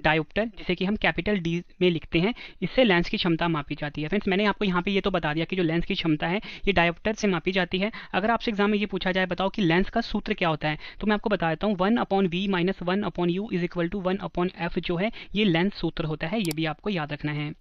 Dioptre, जिसे कि हम कैपिटल डी में लिखते हैं, इससे लेंस की क्षमता मापी जाती है। फ्रेंड्स मैंने आपको यहाँ पे ये तो बता दिया कि जो लेंस की क्षमता है ये डायोप्टर से मापी जाती है। अगर आपसे एग्जाम में ये पूछा जाए बताओ कि लेंस का सूत्र क्या होता है, तो मैं आपको बता देता हूँ 1/v - 1/u = 1/f जो है ये लेंस सूत्र होता है, ये भी आपको याद रखना है।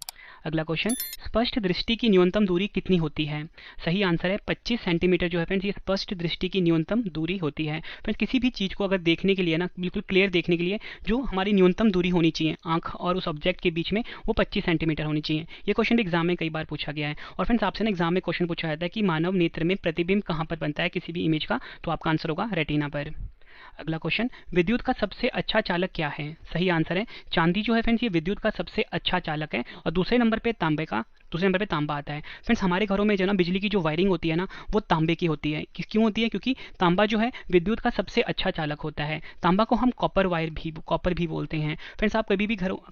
अगला क्वेश्चन, स्पष्ट दृष्टि की न्यूनतम दूरी कितनी होती है? सही आंसर है 25 सेंटीमीटर जो है फ्रेंड्स ये स्पष्ट दृष्टि की न्यूनतम दूरी होती है। फ्रेंड्स किसी भी चीज़ को अगर देखने के लिए ना बिल्कुल क्लियर देखने के लिए जो हमारी न्यूनतम दूरी होनी चाहिए आंख और उस ऑब्जेक्ट के बीच में वो 25 सेंटीमीटर होनी चाहिए। ये क्वेश्चन भी एग्जाम में कई बार पूछा गया है। और फ्रेंड्स आपसे ना एग्जाम में क्वेश्चन पूछा जाता है कि मानव नेत्र में प्रतिबिंब कहाँ पर बनता है किसी भी इमेज का, तो आपका आंसर होगा रेटिना पर। अगला क्वेश्चन, विद्युत का सबसे अच्छा चालक क्या है? सही आंसर है चांदी जो है फ्रेंड्स ये विद्युत का सबसे अच्छा चालक है। और दूसरे नंबर पे तांबा आता है। फ्रेंड्स हमारे घरों में जो ना बिजली की जो वायरिंग होती है ना वो तांबे की होती है। क्यों होती है? क्योंकि तांबा जो है विद्युत का सबसे अच्छा चालक होता है। तांबा को हम कॉपर भी बोलते हैं। फ्रेंड्स आप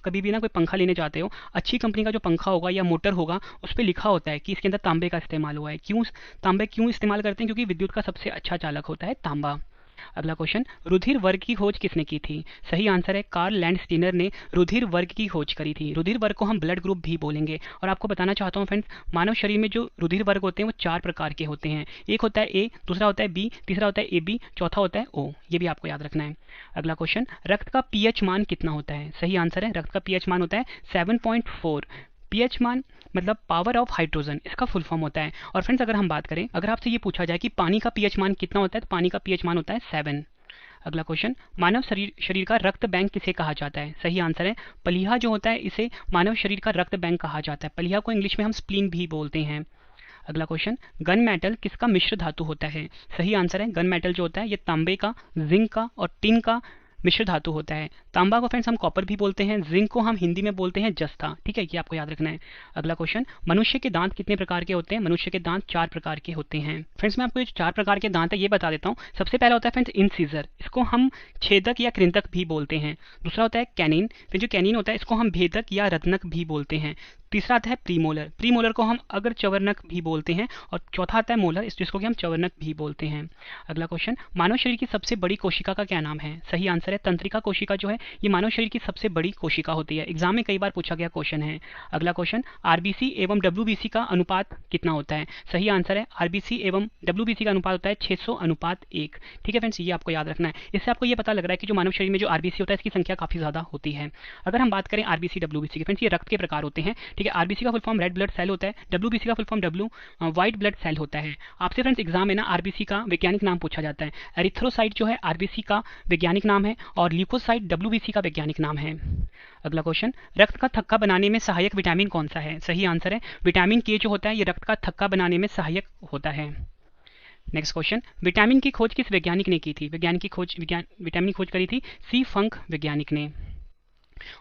कभी भी ना कोई पंखा लेने जाते हो, अच्छी कंपनी का जो पंखा होगा या मोटर होगा उस पर लिखा होता है कि इसके अंदर तांबे का इस्तेमाल हुआ है। तांबे क्यों इस्तेमाल करते हैं? क्योंकि विद्युत का सबसे अच्छा चालक होता है तांबा। अगला क्वेश्चन, रुधिर वर्ग की खोज किसने की थी? सही आंसर है कार्ल लैंडस्टीनर ने रुधिर वर्ग की खोज करी थी। रुधिर वर्ग को हम ब्लड ग्रुप भी बोलेंगे। और आपको बताना चाहता हूँ फ्रेंड्स मानव शरीर में जो रुधिर वर्ग होते हैं वो 4 प्रकार के होते हैं। एक होता है ए, दूसरा होता है बी, तीसरा होता है ए बी, चौथा होता है ओ। ये भी आपको याद रखना है। अगला क्वेश्चन, रक्त का पीएच मान कितना होता है? सही आंसर है रक्त का पीएच मान होता है 7.4। पीएच मान मतलब पावर ऑफ हाइड्रोजन, इसका फुल फॉर्म होता है। और फ्रेंड्स अगर हम बात करें, अगर आपसे ये पूछा जाए कि पानी का पीएच मान कितना होता है, तो पानी का पीएच मान होता है 7। अगला क्वेश्चन, मानव शरीर का रक्त बैंक किसे कहा जाता है? सही आंसर है पलीहा जो होता है इसे मानव शरीर का रक्त बैंक कहा जाता है। पलीहा को इंग्लिश में हम स्प्लीन भी बोलते हैं। अगला क्वेश्चन, गन मेटल किसका मिश्र धातु होता है? सही आंसर है गन मेटल जो होता है ये तांबे का, जिंक का और टिन का मिश्र धातु होता है। तांबा को फ्रेंड्स हम कॉपर भी बोलते हैं, जिंक को हम हिंदी में बोलते हैं जस्ता। ठीक है, ये आपको याद रखना है। अगला क्वेश्चन, मनुष्य के दांत कितने प्रकार के होते हैं? मनुष्य के दांत 4 प्रकार के होते हैं। फ्रेंड्स मैं आपको ये 4 प्रकार के दांत है ये बता देता हूँ। सबसे पहला होता है फ्रेंड्स इंसीजर, इसको हम छेदक या कृंतक भी बोलते हैं। दूसरा होता है कैनिन, फिर जो कैनिन होता है इसको हम भेदक या रत्नक भी बोलते हैं। तीसरा आता है प्रीमोलर, प्रीमोलर को हम अगर चवर्णक भी बोलते हैं। और चौथा आता है मोलर, जिसको कि हम चवर्णक भी बोलते हैं। अगला क्वेश्चन, मानव शरीर की सबसे बड़ी कोशिका का क्या नाम है? सही आंसर है तंत्रिका कोशिका जो है ये मानव शरीर की सबसे बड़ी कोशिका होती है। एग्जाम में कई बार पूछा गया क्वेश्चन है। अगला क्वेश्चन, आरबीसी एवं डब्ल्यूबीसी का अनुपात कितना होता है? सही आंसर है आरबीसी एवं डब्ल्यूबीसी का अनुपात होता है 600:1। ठीक है फ्रेंड्स, ये आपको याद रखना है। इससे आपको ये पता लग रहा है कि जो मानव शरीर में जो आरबीसी होता है इसकी संख्या काफी ज्यादा होती है। अगर हम बात करें आरबीसी डब्ल्यूबीसी की, फ्रेंड्स ये रक्त के प्रकार होते हैं। ठीक है, आरबीसी का full form red blood cell होता है, डब्ल्यूबीसी का full form white blood cell होता है। आपसे फ्रेंड्स एग्जाम में ना आरबीसी का वैज्ञानिक नाम पूछा जाता है। एरिथ्रोसाइट जो है आरबीसी का वैज्ञानिक नाम है और ल्यूकोसाइट डब्ल्यूबीसी का वैज्ञानिक नाम है। अगला क्वेश्चन, रक्त का थक्का बनाने में सहायक विटामिन कौन सा है? सही आंसर है विटामिन के जो होता है ये रक्त का थक्का बनाने में सहायक होता है। नेक्स्ट क्वेश्चन, विटामिन की खोज किस वैज्ञानिक ने की थी? विटामिन की खोज करी थी सी फंक वैज्ञानिक ने।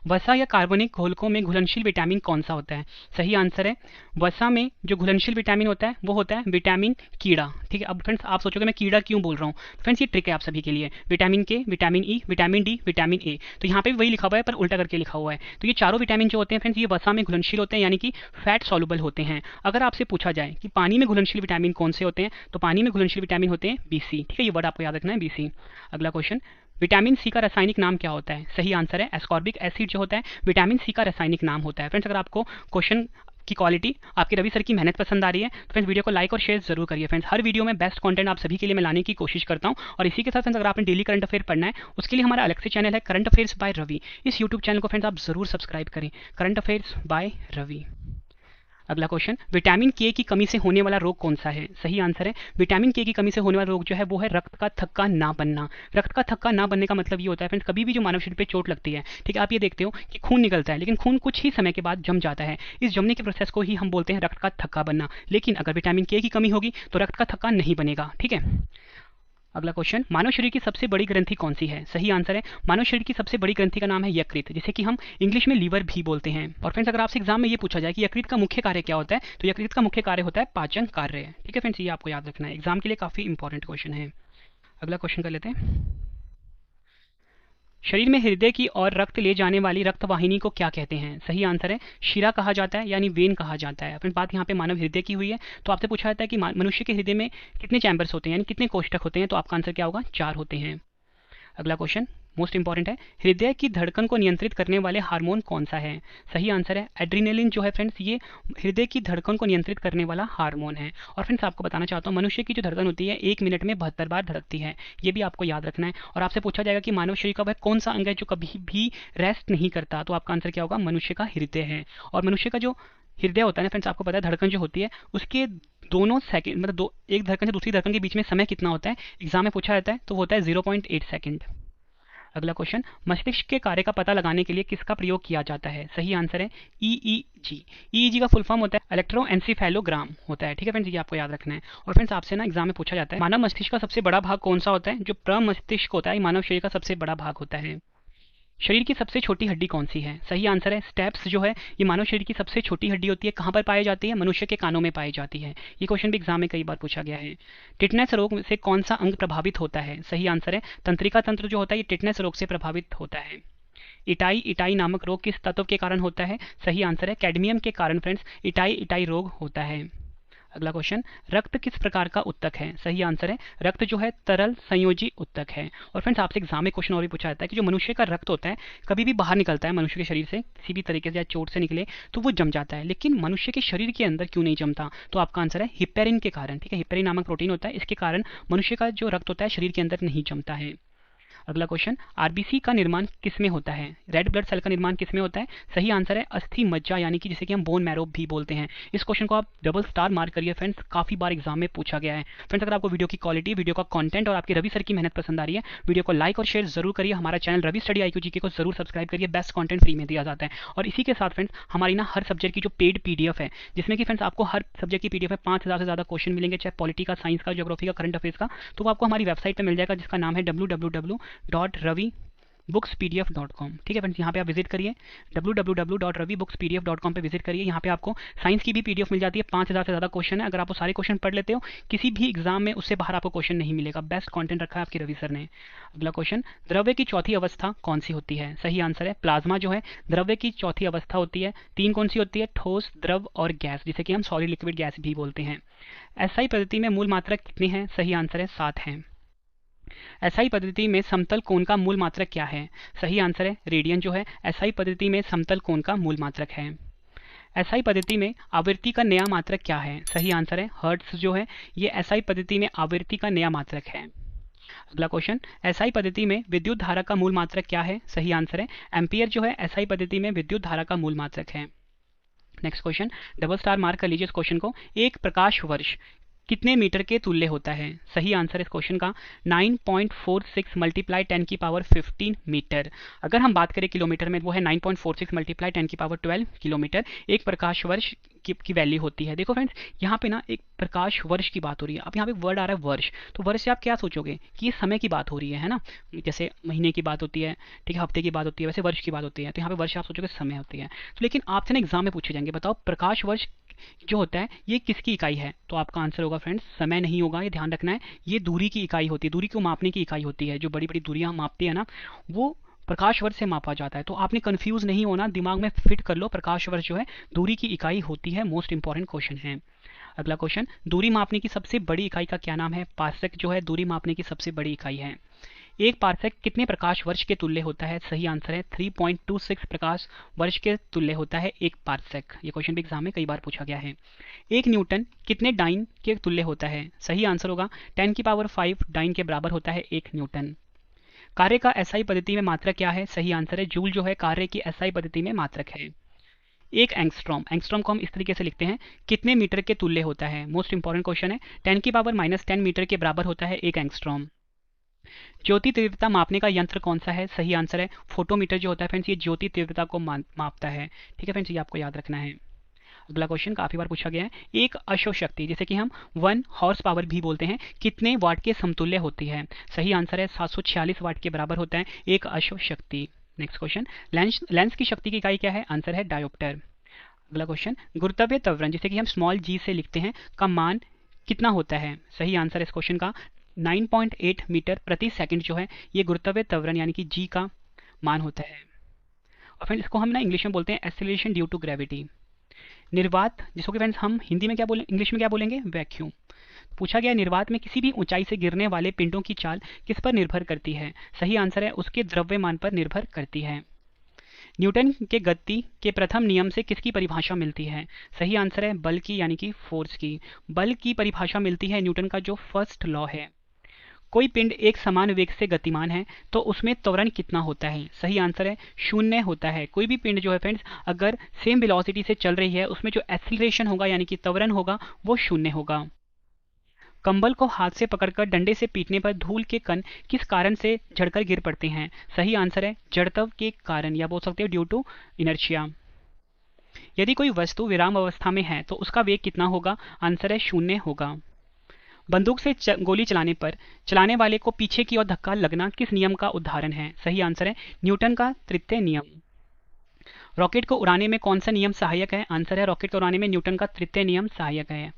वसा या कार्बनिक घोलकों में घुलनशील विटामिन कौन सा होता है? सही आंसर है वसा में जो घुलनशील विटामिन होता है वो होता है विटामिन कीड़ा। ठीक है, अब फ्रेंड्स आप सोचोगे मैं कीड़ा क्यों बोल रहा हूँ, फ्रेंड्स ये ट्रिक है आप सभी के लिए। विटामिन के, vitamin E, vitamin D, vitamin A, तो यहाँ पे भी वही लिखा हुआ है पर उल्टा करके लिखा हुआ है। तो ये चारों विटामिन जो होते हैं फ्रेंड्स ये वसा में घुलनशील होते हैं यानी कि फैट सॉल्युबल होते हैं। अगर आपसे पूछा जाए कि पानी में घुलनशील विटामिन कौन से होते हैं, तो पानी में घुलनशील विटामिन होते हैं बीसी। ठीक है, ये वर्ड आपको याद रखना है बीसी। अगला क्वेश्चन, विटामिन सी का रासायनिक नाम क्या होता है? सही आंसर है एस्कॉर्बिक एसिड जो होता है विटामिन सी का रासायनिक नाम होता है। फ्रेंड्स अगर आपको क्वेश्चन की क्वालिटी आपके रवि सर की मेहनत पसंद आ रही है तो फ्रेंड्स वीडियो को लाइक और शेयर जरूर करिए। फ्रेंड्स हर वीडियो में बेस्ट कंटेंट आप सभी के लिए मैं लाने की कोशिश करता हूं। और इसी के साथ फ्रेंड्स अगर आपने डेली करंट अफेयर पढ़ना है उसके लिए हमारा अलग से चैनल है करंट अफेयर्स बाय रवि। इस यूट्यूब चैनल को फ्रेंड्स आप जरूर सब्सक्राइब करें, करंट अफेयर्स बाय रवि। अगला क्वेश्चन, विटामिन के की कमी से होने वाला रोग कौन सा है? सही आंसर है विटामिन के की कमी से होने वाला रोग जो है वो है रक्त का थक्का ना बनना। रक्त का थक्का ना बनने का मतलब ये होता है फ्रेंड्स कभी भी जो मानव शरीर पे चोट लगती है, ठीक है, आप ये देखते हो कि खून निकलता है लेकिन खून कुछ ही समय के बाद जम जाता है। इस जमने के प्रोसेस को ही हम बोलते हैं रक्त का थक्का बनना। लेकिन अगर विटामिन के की कमी होगी तो रक्त का थक्का नहीं बनेगा। ठीक है, अगला क्वेश्चन, मानव शरीर की सबसे बड़ी ग्रंथि कौन सी है? सही आंसर है मानव शरीर की सबसे बड़ी ग्रंथि का नाम है यकृत, जिसे कि हम इंग्लिश में लीवर भी बोलते हैं। और फ्रेंड्स अगर आपसे एग्जाम में ये पूछा जाए कि यकृत का मुख्य कार्य क्या होता है, तो यकृत का मुख्य कार्य होता है पाचन कार्य। ठीक है फ्रेंड्स, ये आपको याद रखना है, एग्जाम के लिए काफी इंपॉर्टेंट क्वेश्चन है। अगला क्वेश्चन कर लेते हैं, शरीर में हृदय की ओर रक्त ले जाने वाली रक्त वाहिनी को क्या कहते हैं? सही आंसर है शिरा कहा जाता है यानी वेन कहा जाता है। अपनी बात यहाँ पे मानव हृदय की हुई है तो आपसे पूछा जाता है कि मनुष्य के हृदय में कितने चैम्बर्स होते हैं यानी कितने कोष्ठक होते हैं, तो आपका आंसर क्या होगा? 4 होते हैं। अगला क्वेश्चन, मोस्ट इंपॉर्टेंट है, हृदय की धड़कन को नियंत्रित करने वाले हार्मोन कौन सा है? सही आंसर है एड्रीनलिन जो है फ्रेंड्स, ये हृदय की धड़कन को नियंत्रित करने वाला हार्मोन है। और फ्रेंड्स आपको बताना चाहता हूँ, मनुष्य की जो धड़कन होती है 1 मिनट में 72 बार धड़कती है, ये भी आपको याद रखना है। और आपसे पूछा जाएगा कि मानव शरीर का वह कौन सा अंग है जो कभी भी रेस्ट नहीं करता, तो आपका आंसर क्या होगा? मनुष्य का हृदय है। और मनुष्य का जो हृदय होता है ना फ्रेंड्स, आपको पता है धड़कन जो होती है उसके दोनों सेकंड मतलब एक धड़कन से दूसरी धड़कन के बीच में समय कितना होता है, एग्जाम में पूछा जाता है, तो वो होता है 0.8 सेकंड। अगला क्वेश्चन, मस्तिष्क के कार्य का पता लगाने के लिए किसका प्रयोग किया जाता है? सही आंसर है ईईजी। ईईजी का फुल फॉर्म होता है इलेक्ट्रोएंसेफेलोग्राम होता है, ठीक है फ्रेंड्स, ये आपको याद रखना है। और फ्रेंड्स आपसे ना एग्जाम में पूछा जाता है, मानव मस्तिष्क का सबसे बड़ा भाग कौन सा होता है? जो प्रमस्तिष्क होता है, मानव शरीर का सबसे बड़ा भाग होता है। शरीर की सबसे छोटी हड्डी कौन सी है? सही आंसर है स्टेप्स जो है, ये मानव शरीर की सबसे छोटी हड्डी होती है। कहाँ पर पाई जाती है? मनुष्य के कानों में पाई जाती है। ये क्वेश्चन भी एग्जाम में कई बार पूछा गया है। टिटनेस रोग से कौन सा अंग प्रभावित होता है? सही आंसर है तंत्रिका तंत्र जो होता है, ये टिटनेस रोग से प्रभावित होता है। इटाई इटाई नामक रोग किस तत्व के कारण होता है? सही आंसर है कैडमियम के कारण फ्रेंड्स इटाई इटाई रोग होता है। अगला क्वेश्चन, रक्त किस प्रकार का उत्तक है? सही आंसर है रक्त जो है तरल संयोजी उत्तक है। और फ्रेंड्स आपसे एग्जाम में क्वेश्चन और भी पूछा जाता है कि जो मनुष्य का रक्त होता है कभी भी बाहर निकलता है मनुष्य के शरीर से, किसी भी तरीके से या चोट से निकले तो वो जम जाता है, लेकिन मनुष्य के शरीर के अंदर क्यों नहीं जमता? तो आपका आंसर है हिपेरिन के कारण, ठीक है, हिपेरिन नामक प्रोटीन होता है, इसके कारण मनुष्य का जो रक्त होता है शरीर के अंदर नहीं जमता है। अगला क्वेश्चन, आरबीसी का निर्माण किसमें होता है? रेड ब्लड सेल का निर्माण किसमें होता है? सही आंसर है अस्थि मज्जा, यानी कि जिसे कि हम बोन मैरो भी बोलते हैं। इस क्वेश्चन को आप डबल स्टार मार्क करिए फ्रेंड्स, काफी बार एग्जाम में पूछा गया है। फ्रेंड्स अगर आपको वीडियो की क्वालिटी, वीडियो का कंटेंट और आपके रवि सर की मेहनत पसंद आ रही है, वीडियो को लाइक और शेयर जरूर करिए। हमारा channel Ravi study IQ GK को जरूर सब्सक्राइब करिए, बेस्ट कंटेंट फ्री में दिया जाता है। और इसी के साथ फ्रेंड्स हमारी ना हर सब्जेक्ट की जो पेड PDF है, जिसमें कि फ्रेंड्स आपको हर सब्जेक्ट की PDF में 5000 से ज्यादा क्वेश्चन मिलेंगे, चाहे पॉलिटी का, साइंस का, ज्योग्राफी का, करंट अफेयर्स का, तो वो आपको हमारी वेबसाइट पर मिल जाएगा, जिसका नाम है www.ravibookspdf.com। ठीक है फ्रेंड्स, यहाँ पे आप विजिट करिए, www.ravibookspdf.com पे विजिट करिए। यहाँ पे आपको साइंस की भी PDF मिल जाती है, 5000 से ज़्यादा क्वेश्चन है। अगर आप वो सारे क्वेश्चन पढ़ लेते हो, किसी भी एग्जाम में उससे बाहर आपको क्वेश्चन नहीं मिलेगा। बेस्ट कंटेंट रखा है आपके रवि सर ने। अगला क्वेश्चन, द्रव्य की चौथी अवस्था कौन सी होती है? सही आंसर है प्लाज्मा जो है द्रव्य की चौथी अवस्था होती है। 3 कौन सी होती है? ठोस, द्रव और गैस, जिसे कि हम सॉलिड लिक्विड गैस भी बोलते हैं। SI पद्धति में मूल मात्रक कितने हैं? सही आंसर है 7 हैं। SI पद्धति में समतल कोण का मूल मात्रक क्या है? सही आंसर है रेडियन जो है SI पद्धति में समतल कोण का मूल मात्रक है। SI पद्धति में आवृत्ति का नया मात्रक क्या है? सही आंसर है हर्ट्ज जो है ये SI पद्धति में आवृत्ति का नया मात्रक है। अगला क्वेश्चन, SI पद्धति में विद्युत धारा का मूल मात्रक क्या है? सही आंसर है एम्पियर जो है SI पद्धति में विद्युत धारा का मूल मात्रक है। Next question, double star mark कर लीजिए इस क्वेश्चन को। एक प्रकाश वर्ष कितने मीटर के तुल्य होता है? सही आंसर इस क्वेश्चन का 9.46 मल्टीप्लाई 10 की पावर 15 मीटर। अगर हम बात करें किलोमीटर में, वो है 9.46 मल्टीप्लाई 10 की पावर 12 किलोमीटर एक प्रकाश वर्ष की वैल्यू होती है। देखो फ्रेंड्स, यहाँ पे ना एक प्रकाश वर्ष की बात हो रही है। अब यहाँ पे वर्ड आ रहा है वर्ष, तो वर्ष से आप क्या सोचोगे कि ये समय की बात हो रही है ना, जैसे महीने की बात होती है, ठीक है, हफ्ते की बात होती है, वैसे वर्ष की बात होती है। तो यहाँ पे वर्ष आप सोचोगे समय होती है। तो लेकिन आपसे ना एग्जाम में पूछे जाएंगे, बताओ प्रकाश वर्ष जो होता है ये किसकी इकाई है? तो आपका आंसर होगा फ्रेंड्स समय नहीं होगा, ये ध्यान रखना है। ये दूरी की इकाई होती है, दूरी को मापने की इकाई होती है। जो बड़ी बड़ी दूरियां मापती है ना, वो प्रकाश वर्ष से मापा जाता है। तो आपने कंफ्यूज नहीं होना, दिमाग में फिट कर लो, प्रकाश वर्ष जो है दूरी की इकाई होती है। मोस्ट इंपॉर्टेंट क्वेश्चन है। अगला क्वेश्चन, दूरी मापने की सबसे बड़ी इकाई का क्या नाम है? पार्सेक जो है दूरी मापने की सबसे बड़ी इकाई है। एक पार्सेक कितने प्रकाश वर्ष के तुल्य होता है? सही आंसर है 3.26 प्रकाश वर्ष के तुल्य होता है एक पार्सेक। ये क्वेश्चन भी एग्जाम में कई बार पूछा गया है। एक न्यूटन कितने डाइन के तुल्य होता है? सही आंसर होगा 10 की पावर 5 डाइन के बराबर होता है एक न्यूटन। कार्य का SI पद्धति में मात्रक क्या है? सही आंसर है जूल जो है कार्य की SI पद्धति में मात्रक है। एक एंगस्ट्रॉम, एंगस्ट्रॉम को हम इस तरीके से लिखते हैं, कितने मीटर के तुल्य होता है? मोस्ट इंपॉर्टेंट क्वेश्चन है। 10 की पावर -10 मीटर के बराबर होता है एक एंगस्ट्रॉम। ज्योति तीव्रता मापने का यंत्र कौन सा है? सही आंसर है फोटोमीटर जो होता है फ्रेंड्स, ये ज्योति तीव्रता को मापता है। ठीक है फ्रेंड्स, ये आपको याद रखना है। अगला क्वेश्चन काफी बार पूछा गया है, एक अश्व शक्ति जिसे कि हम 1 हॉर्स पावर भी बोलते हैं, कितने वाट के समतुल्य होती है? सही आंसर है 746 वाट के बराबर होता है एक अश्व शक्ति। नेक्स्ट क्वेश्चन, लेंस की शक्ति की इकाई क्या है? आंसर है डायोप्टर। अगला क्वेश्चन, गुरुत्वीय त्वरण जिसे कि हम स्मॉल g से लिखते हैं का मान कितना होता है? सही आंसर इस क्वेश्चन का 9.8 मीटर प्रति सेकंड जो है ये गुरुत्वीय त्वरण यानी कि g का मान होता है। और फ्रेंड्स इसको हम ना इंग्लिश में बोलते हैं एक्सेलरेशन ड्यू टू ग्रेविटी। निर्वात जिसको कि फ्रेंड्स हम हिंदी में क्या बोलेंगे, इंग्लिश में क्या बोलेंगे? वैक्यूम। पूछा गया निर्वात में किसी भी ऊंचाई से गिरने वाले पिंडों की चाल किस पर निर्भर करती है? सही आंसर है उसके द्रव्यमान पर निर्भर करती है। न्यूटन के गति के प्रथम नियम से किसकी परिभाषा मिलती है? सही आंसर है बल की, यानी कि फोर्स की। बल की परिभाषा मिलती है न्यूटन का जो फर्स्ट लॉ है। कोई पिंड एक समान वेग से गतिमान है तो उसमें त्वरण कितना होता है? सही आंसर है 0 होता है। कोई भी पिंड जो है फ्रेंड्स, अगर सेम वेलोसिटी से चल रही है, उसमें जो एक्सीलरेशन होगा यानी कि त्वरण होगा वो 0 होगा। कंबल को हाथ से पकड़कर डंडे से पीटने पर धूल के कण किस कारण से झड़कर गिर पड़ते हैं? सही आंसर है जड़त्व के कारण, या बोल सकते हो ड्यू टू इनर्शिया। यदि कोई वस्तु विराम अवस्था में है तो उसका वेग कितना होगा? आंसर है 0 होगा। बंदूक से गोली चलाने पर चलाने वाले को पीछे की ओर धक्का लगना किस नियम का उदाहरण है? सही आंसर है न्यूटन का तृतीय नियम। रॉकेट को उड़ाने में कौन सा नियम सहायक है? आंसर है रॉकेट को उड़ाने में न्यूटन का तृतीय नियम सहायक है।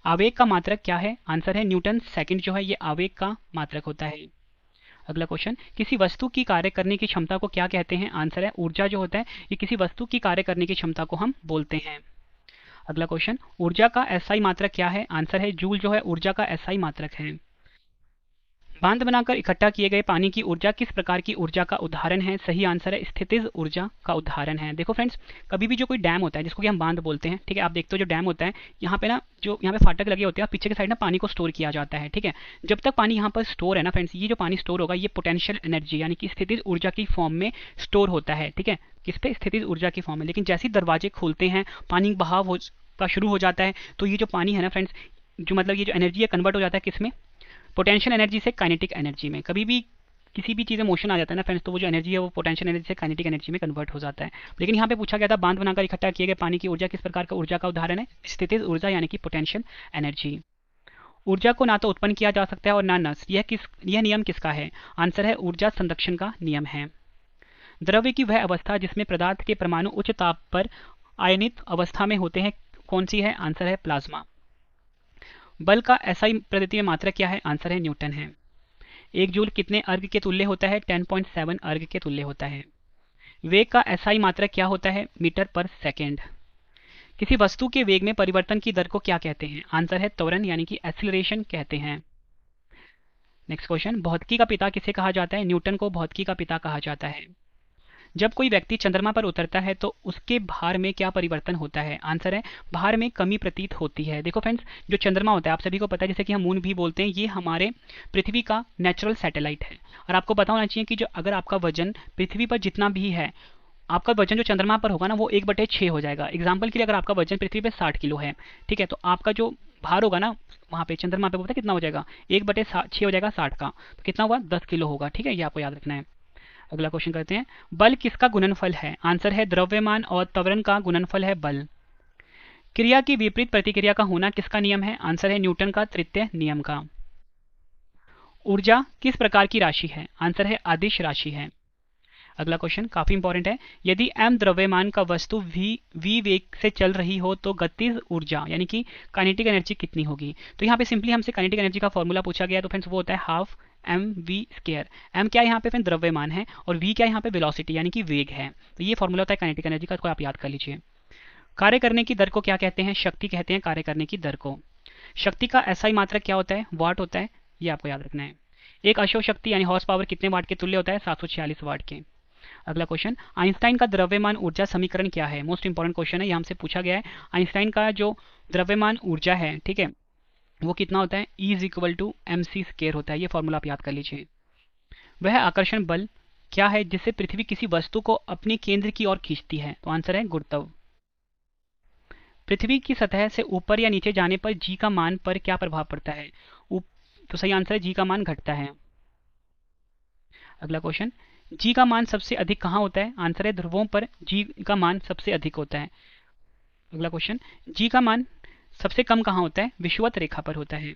आवेग का मात्रक क्या है? आंसर है न्यूटन सेकंड जो है ये आवेग का मात्रक होता है। अगला क्वेश्चन, किसी वस्तु की कार्य करने की क्षमता को क्या कहते हैं? आंसर है ऊर्जा जो होता है ये किसी वस्तु की कार्य करने की क्षमता को हम बोलते हैं। अगला क्वेश्चन, ऊर्जा का एसआई मात्रक क्या है? आंसर है जूल जो है ऊर्जा का एसआई मात्रक है। बांध बनाकर इकट्ठा किए गए पानी की ऊर्जा किस प्रकार की ऊर्जा का उदाहरण है? सही आंसर है स्थितिज ऊर्जा का उदाहरण है। देखो फ्रेंड्स, कभी भी जो कोई डैम होता है जिसको कि हम बांध बोलते हैं, ठीक है, आप देखते हो जो डैम होता है यहाँ पे ना, जो यहाँ पे फाटक लगे होते हैं, पीछे के साइड ना पानी को स्टोर किया जाता है, ठीक है। जब तक पानी यहाँ पर स्टोर है ना फ्रेंड्स, ये जो पानी स्टोर होगा ये पोटेंशियल एनर्जी यानी कि स्थितिज ऊर्जा की फॉर्म में स्टोर होता है, ठीक है, किस पे? स्थितिज ऊर्जा की फॉर्म में। लेकिन जैसे ही दरवाजे खुलते हैं, पानी बहाव का शुरू हो जाता है, तो ये जो पानी है ना फ्रेंड्स, जो मतलब ये जो एनर्जी है कन्वर्ट हो जाता है किस में? पोटेंशियल एनर्जी से काइनेटिक एनर्जी में। कभी भी किसी भी चीज़ में मोशन आ जाता है ना फ्रेंड्स, तो वो जो एनर्जी है वो पोटेंशियल एनर्जी से काइनेटिक एनर्जी में कन्वर्ट हो जाता है। लेकिन यहाँ पे पूछा गया था बांध बनाकर इकट्ठा किए गए पानी की ऊर्जा किस प्रकार का ऊर्जा का उदाहरण है? स्थितिज ऊर्जा यानी कि पोटेंशियल एनर्जी। ऊर्जा को ना तो उत्पन्न किया जा सकता है और ना नष्ट, यह नियम किसका है? आंसर है ऊर्जा संरक्षण का नियम है। द्रव्य की वह अवस्था जिसमें पदार्थ के परमाणु उच्च ताप पर आयनित अवस्था में होते हैं कौन सी है? आंसर है प्लाज्मा। बल का एसआई प्रदत्तीय मात्रक क्या है? आंसर है न्यूटन है। एक जूल कितने अर्ग के तुल्य होता है? 10.7 अर्ग के तुल्य होता है। वेग का एसआई मात्रक क्या होता है? मीटर पर सेकेंड। किसी वस्तु के वेग में परिवर्तन की दर को क्या कहते हैं? आंसर है त्वरण यानी कि एक्सीलरेशन कहते हैं। नेक्स्ट क्वेश्चन, भौतिकी का पिता किसे कहा जाता है? न्यूटन को भौतिकी का पिता कहा जाता है। जब कोई व्यक्ति चंद्रमा पर उतरता है तो उसके भार में क्या परिवर्तन होता है? आंसर है भार में कमी प्रतीत होती है। देखो फ्रेंड्स, जो चंद्रमा होता है आप सभी को पता है, जैसे कि हम मून भी बोलते हैं, ये हमारे पृथ्वी का नेचुरल सैटेलाइट है। और आपको पता होना चाहिए कि जो अगर आपका वजन पृथ्वी पर जितना भी है, आपका वजन जो चंद्रमा पर होगा ना वो 1/6 हो जाएगा। एग्जाम्पल के लिए अगर आपका वजन पृथ्वी पर 60 किलो है, ठीक है, तो आपका जो भार होगा ना वहाँ पे चंद्रमा पे बोलते कितना हो जाएगा? 1/6 हो जाएगा 60 का, तो कितना हुआ? 10 किलो होगा, ठीक है, ये आपको याद रखना है। अगला क्वेश्चन करते हैं, बल किसका गुणनफल है? आंसर है द्रव्यमान और त्वरण का गुणनफल है बल। क्रिया की विपरीत प्रतिक्रिया का होना किसका नियम है? आंसर है न्यूटन का तृतीय नियम का। ऊर्जा किस प्रकार की राशि है? आंसर है अदिश राशि है। अगला क्वेश्चन काफी इंपॉर्टेंट है, यदि m द्रव्यमान का वस्तु v वेग से चल रही हो तो गतिज ऊर्जा यानी कि काइनेटिक एनर्जी कितनी होगी? तो यहाँ पे सिंपली हमसे काइनेटिक एनर्जी का फॉर्मूला पूछा गया है, तो फ्रेंड्स वो होता है हाफ mv²। m क्या है यहाँ पे फ्रेंड्स? द्रव्यमान है, और v क्या है यहाँ पे? वेलोसिटी यानी कि वेग है। तो ये फॉर्मूला होता है काइनेटिक एनर्जी का, इसको आप याद कर लीजिए। कार्य करने की दर को क्या कहते हैं? शक्ति कहते हैं कार्य करने की दर को। शक्ति का एसआई मात्रक क्या होता है? वाट होता है, ये आपको याद रखना है। एक अश्व शक्ति यानी हॉर्स पावर कितने वाट के तुल्य होता है? 746 वाट के। अगला क्वेश्चन, आइंस्टाइन का द्रव्यमान ऊर्जा समीकरण क्या है? मोस्ट इंपॉर्टेंट क्वेश्चन है, ये हमसे पूछा गया है। आइंस्टाइन का जो द्रव्यमान ऊर्जा है, ठीक है, वो कितना होता है? E = mc² होता है। ये फॉर्मूला आप याद कर लीजिए। वह आकर्षण बल क्या है जिससे पृथ्वी किसी वस्तु को अपने केंद्र की ओर खींचती है? तो आंसर है गुरुत्व। पृथ्वी की सतह से ऊपर या नीचे जाने पर जी का मान पर क्या प्रभाव पड़ता है? तो सही आंसर है जी का मान घटता है। अगला क्वेश्चन, जी का मान सबसे अधिक कहाँ होता है? आंसर है ध्रुवों पर जी का मान सबसे अधिक होता है। अगला क्वेश्चन, जी का मान सबसे कम कहाँ होता है? विषुवत रेखा पर होता है।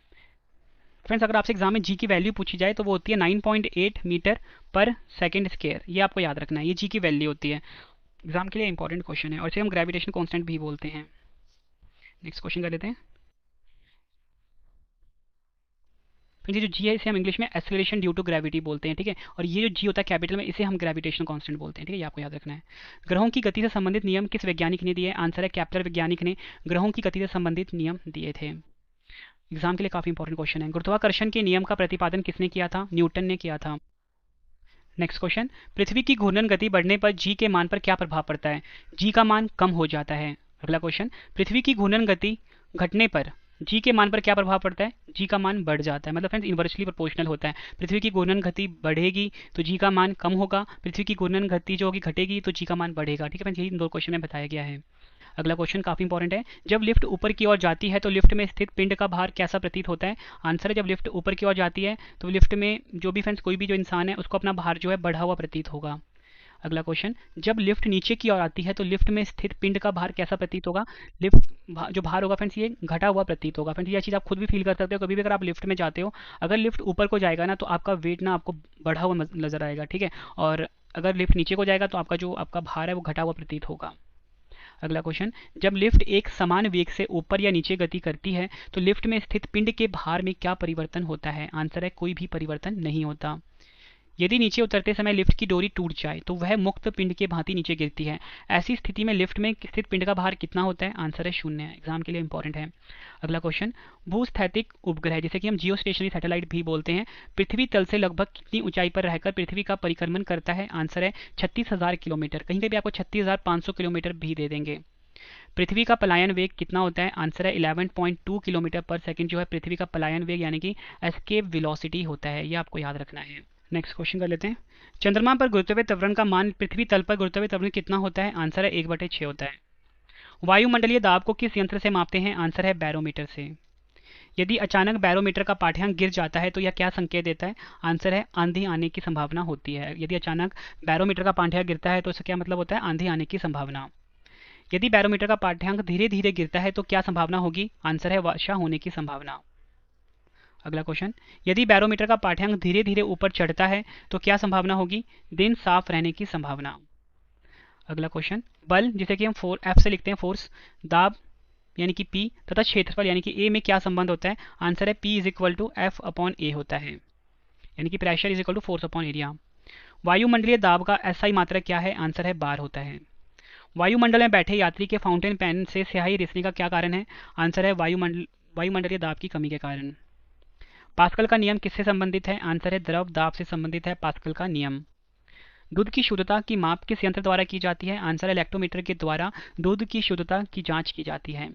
फ्रेंड्स, अगर आपसे एग्जाम में जी की वैल्यू पूछी जाए तो वो होती है 9.8 मीटर पर सेकेंड स्क्वायर। ये आपको याद रखना है, ये जी की वैल्यू होती है। एग्जाम के लिए इंपॉर्टेंट क्वेश्चन है, और इसे हम ग्रेविटेशन कांस्टेंट भी बोलते हैं। नेक्स्ट क्वेश्चन कर लेते हैं। फिर ये जो जी है इसे हम इंग्लिश में एक्सेलरेशन ड्यू टू ग्रेविटी बोलते हैं, ठीक है, और ये जो जी होता है कैपिटल में, इसे हम ग्रेविटेशन कांस्टेंट बोलते हैं, ठीक है, ये आपको याद रखना है। ग्रहों की गति से संबंधित नियम किस वैज्ञानिक ने दिए? आंसर है केपलर वैज्ञानिक ने ग्रहों की गति से संबंधित नियम दिए थे। एग्जाम के लिए काफी इंपॉर्टेंट क्वेश्चन है। गुरुत्वाकर्षण के नियम का प्रतिपादन किसने किया था? न्यूटन ने किया था। नेक्स्ट क्वेश्चन, पृथ्वी की घूर्णन गति बढ़ने पर जी के मान पर क्या प्रभाव पड़ता है? जी का मान कम हो जाता है। अगला क्वेश्चन, पृथ्वी की घूर्णन गति घटने पर जी के मान पर क्या प्रभाव पड़ता है? जी का मान बढ़ जाता है। मतलब फ्रेंड्स इन्वर्सली प्रोपोर्शनल होता है। पृथ्वी की घूर्णन गति बढ़ेगी तो जी का मान कम होगा, पृथ्वी की घूर्णन गति जो होगी घटेगी तो जी का मान बढ़ेगा। ठीक है फ्रेंड्स, यही इन दो क्वेश्चन में बताया गया है। अगला क्वेश्चन काफी इंपॉर्टेंट है, जब लिफ्ट ऊपर की ओर जाती है तो लिफ्ट में स्थित पिंड का भार कैसा प्रतीत होता है? आंसर है, जब लिफ्ट ऊपर की ओर जाती है तो लिफ्ट में जो भी फ्रेंड्स कोई भी जो इंसान है उसको अपना भार जो है बढ़ा हुआ प्रतीत होगा। अगला क्वेश्चन, जब लिफ्ट नीचे की ओर आती है तो लिफ्ट में स्थित पिंड का भार कैसा प्रतीत होगा? लिफ्ट जो भार होगा फ्रेंड्स ये घटा हुआ प्रतीत होगा। फ्रेंड्स ये चीज़ आप खुद भी फील कर सकते हो, कभी भी अगर आप लिफ्ट में जाते हो, अगर लिफ्ट ऊपर को जाएगा ना तो आपका वेट ना आपको बढ़ा हुआ नजर आएगा। ठीक है, और अगर लिफ्ट नीचे को जाएगा तो आपका जो आपका भार है वो घटा हुआ प्रतीत होगा। अगला क्वेश्चन, जब लिफ्ट एक समान वेग से ऊपर या नीचे गति करती है तो लिफ्ट में स्थित पिंड के भार में क्या परिवर्तन होता है? आंसर है, कोई भी परिवर्तन नहीं होता। यदि नीचे उतरते समय लिफ्ट की डोरी टूट जाए तो वह मुक्त पिंड के भांति नीचे गिरती है। ऐसी स्थिति में लिफ्ट में स्थित पिंड का भार कितना होता है? आंसर है 0 है। एग्जाम के लिए इंपॉर्टेंट है। अगला क्वेश्चन, भूस्थैतिक उपग्रह जिसे कि हम जियो स्टेशनरी सैटेलाइट भी बोलते हैं, पृथ्वी तल से लगभग कितनी ऊंचाई पर रहकर पृथ्वी का परिक्रमण करता है? आंसर है 36,000 किलोमीटर। कहीं कहीं भी आपको 36,500 किलोमीटर भी दे देंगे। पृथ्वी का पलायन वेग कितना होता है? आंसर है 11.2 किलोमीटर पर सेकंड जो है पृथ्वी का पलायन वेग यानी कि एस्केप वेलोसिटी होता है। ये आपको याद रखना है। नेक्स्ट क्वेश्चन कर लेते हैं, चंद्रमा पर गुरुत्वीय त्वरण का मान पृथ्वी तल पर गुरुत्वीय त्वरण कितना होता है? आंसर है 1/6 होता है। वायुमंडलीय दाब को किस यंत्र से मापते हैं? आंसर है बैरोमीटर से। यदि अचानक बैरोमीटर का पाठ्यांक गिर जाता है तो यह क्या संकेत देता है? आंसर है, आंधी आने की संभावना होती है। यदि अचानक बैरोमीटर का पाठ्यांक गिरता है तो इसका क्या मतलब होता है? आंधी आने की संभावना। यदि बैरोमीटर का पाठ्यांक धीरे धीरे गिरता है तो क्या संभावना होगी? आंसर है, वर्षा होने की संभावना। अगला क्वेश्चन, यदि बैरोमीटर का पाठ्यांक धीरे धीरे ऊपर चढ़ता है तो क्या संभावना होगी? दिन साफ रहने की संभावना। अगला क्वेश्चन, बल जिसे कि हम एफ से लिखते हैं फोर्स, दाब यानी कि P तथा क्षेत्रफल यानी कि A में क्या संबंध होता है? आंसर है P is equal to F upon A होता है, यानी कि pressure is equal to force upon area. वायुमंडलीय दाब का एसआई मात्रक क्या है? आंसर है बार होता है। वायुमंडल में बैठे यात्री के फाउंटेन पेन से स्याही रिसने का क्या कारण है? आंसर है, वायुमंडलीय दाब की कमी के कारण। पास्कल का नियम किससे संबंधित है? आंसर है, द्रव दाब से संबंधित है पास्कल का नियम। दूध की शुद्धता की माप किस यंत्र द्वारा की जाती है? आंसर है, लैक्टोमीटर के द्वारा दूध की शुद्धता की जांच की जाती है।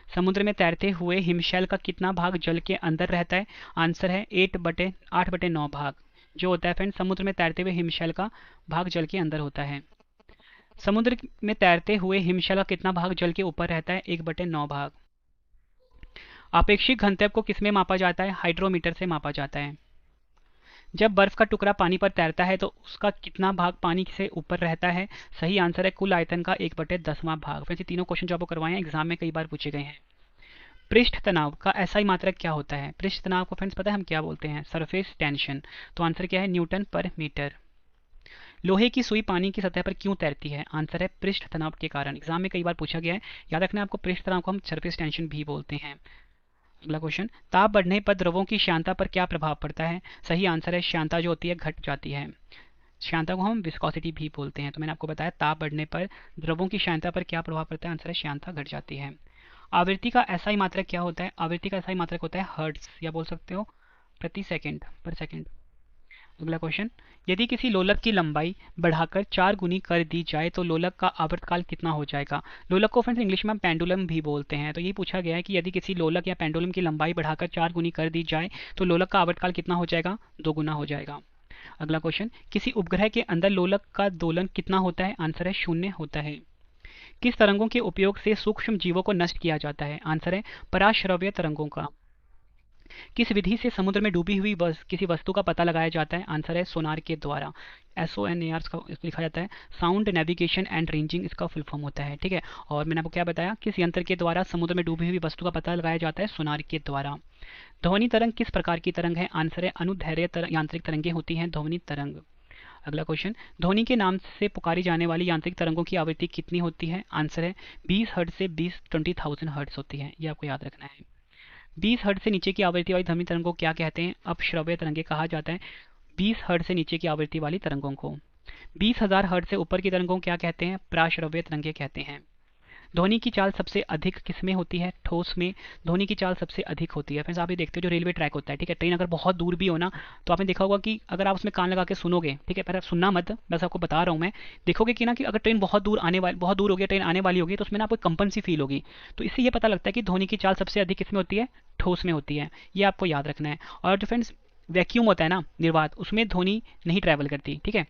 समुद्र में तैरते हुए हिमशैल का कितना भाग जल के अंदर रहता है? आंसर है 8/9 भाग जो होता है फ्रेंड समुद्र में तैरते हुए हिमशैल का भाग जल के अंदर होता है। समुद्र में तैरते हुए हिमशैल का कितना भाग जल के ऊपर रहता है? 1/9 भाग। आपेक्षिक घनत्व को किसमें मापा जाता है? हाइड्रोमीटर से मापा जाता है। जब बर्फ का टुकड़ा पानी पर तैरता है तो उसका कितना भाग पानी से ऊपर रहता है? सही आंसर है, कुल आयतन का 1/10वां भाग। वैसे तीनों क्वेश्चन जो आपको करवाए हैं एग्जाम में कई बार पूछे गए हैं। पृष्ठ तनाव का एसआई मात्रक क्या होता है? पृष्ठ तनाव को फ्रेंड्स पता है हम क्या बोलते हैं? Surface tension. तो आंसर क्या है? न्यूटन पर मीटर। लोहे की सुई पानी की सतह पर क्यों तैरती है? आंसर है, पृष्ठ तनाव के कारण। एग्जाम में कई बार पूछा गया है, याद रखना आपको पृष्ठ तनाव को हम सरफेस टेंशन भी बोलते हैं। अगला क्वेश्चन, ताप बढ़ने पर द्रवों की श्यानता पर क्या प्रभाव पड़ता है? सही आंसर है, श्यानता जो होती है घट जाती है। श्यानता को हम विस्कोसिटी भी बोलते हैं। तो मैंने आपको बताया ताप बढ़ने पर द्रवों की श्यानता पर क्या प्रभाव पड़ता है? आंसर है, श्यानता घट जाती है। आवृत्ति का एसआई मात्रक क्या होता है? आवृत्ति का एसआई मात्रक होता है हर्ट्ज, या बोल सकते हो प्रति सेकंड, पर सेकंड। अगला क्वेश्चन, यदि किसी लोलक की लंबाई बढ़ाकर 4 गुनी कर दी जाए तो लोलक का आवर्तकाल कितना हो जाएगा? लोलक को फ्रेंड्स इंग्लिश में हम पेंडुलम भी बोलते हैं। तो ये पूछा गया है कि यदि किसी लोलक या पेंडुलम की लंबाई बढ़ाकर 4 गुनी कर दी जाए तो लोलक का आवर्तकाल कितना हो जाएगा? 2 गुना हो जाएगा। अगला क्वेश्चन, किसी उपग्रह के अंदर लोलक का दोलन कितना होता है? आंसर है, 0 होता है। किस तरंगों के उपयोग से सूक्ष्म जीवों को नष्ट किया जाता है? आंसर है, पराश्रव्य तरंगों का। किस विधि से समुद्र में डूबी हुई किसी वस्तु का पता लगाया जाता है? आंसर है, सोनार के द्वारा। SONAR इसको लिखा जाता है, साउंड नेविगेशन एंड रेंजिंग इसका फुल फॉर्म होता है। ठीक है, और मैंने आपको क्या बताया, किस यंत्र के द्वारा समुद्र में डूबी हुई वस्तु का पता लगाया जाता है? सोनार के द्वारा। ध्वनि तरंग किस प्रकार की तरंग है? आंसर है, अनुदैर्घ्य यांत्रिक तरंगें होती हैं ध्वनि तरंग। अगला क्वेश्चन, ध्वनि के नाम से पुकारी जाने वाली यांत्रिक तरंगों की आवृत्ति कितनी होती है? आंसर है, 20 हर्ट्ज से 20,000 हर्ट्ज होती है। ये आपको याद रखना है। 20 हर्ट्ज से नीचे की आवृत्ति वाली ध्वनि तरंगों को क्या कहते हैं? अपश्रव्य तरंगे कहा जाता है 20 हर्ट्ज से नीचे की आवृत्ति वाली तरंगों को। 20,000 हर्ट्ज से ऊपर की तरंगों को क्या कहते हैं? प्राश्रव्य तरंगे कहते हैं। ध्वनि की चाल सबसे अधिक किस में होती है? ठोस में ध्वनि की चाल सबसे अधिक होती है। फ्रेंड्स आप ये देखते हो जो रेलवे ट्रैक होता है, ठीक है, ट्रेन अगर बहुत दूर भी हो ना, तो आपने देखा होगा कि अगर आप उसमें कान लगा के सुनोगे, ठीक है, पर आप सुनना मत, बस आपको बता रहा हूँ मैं, देखोगे कि ना कि अगर ट्रेन बहुत दूर होगी, ट्रेन आने वाली होगी, तो उसमें ना आपको कंपन सी फील होगी। तो इससे ये पता लगता है कि ध्वनि की चाल सबसे अधिक किस में होती है? ठोस में होती है। ये आपको याद रखना है। और जो फ्रेंड्स वैक्यूम होता है ना, निर्वात, उसमें ध्वनि नहीं ट्रैवल करती, ठीक है।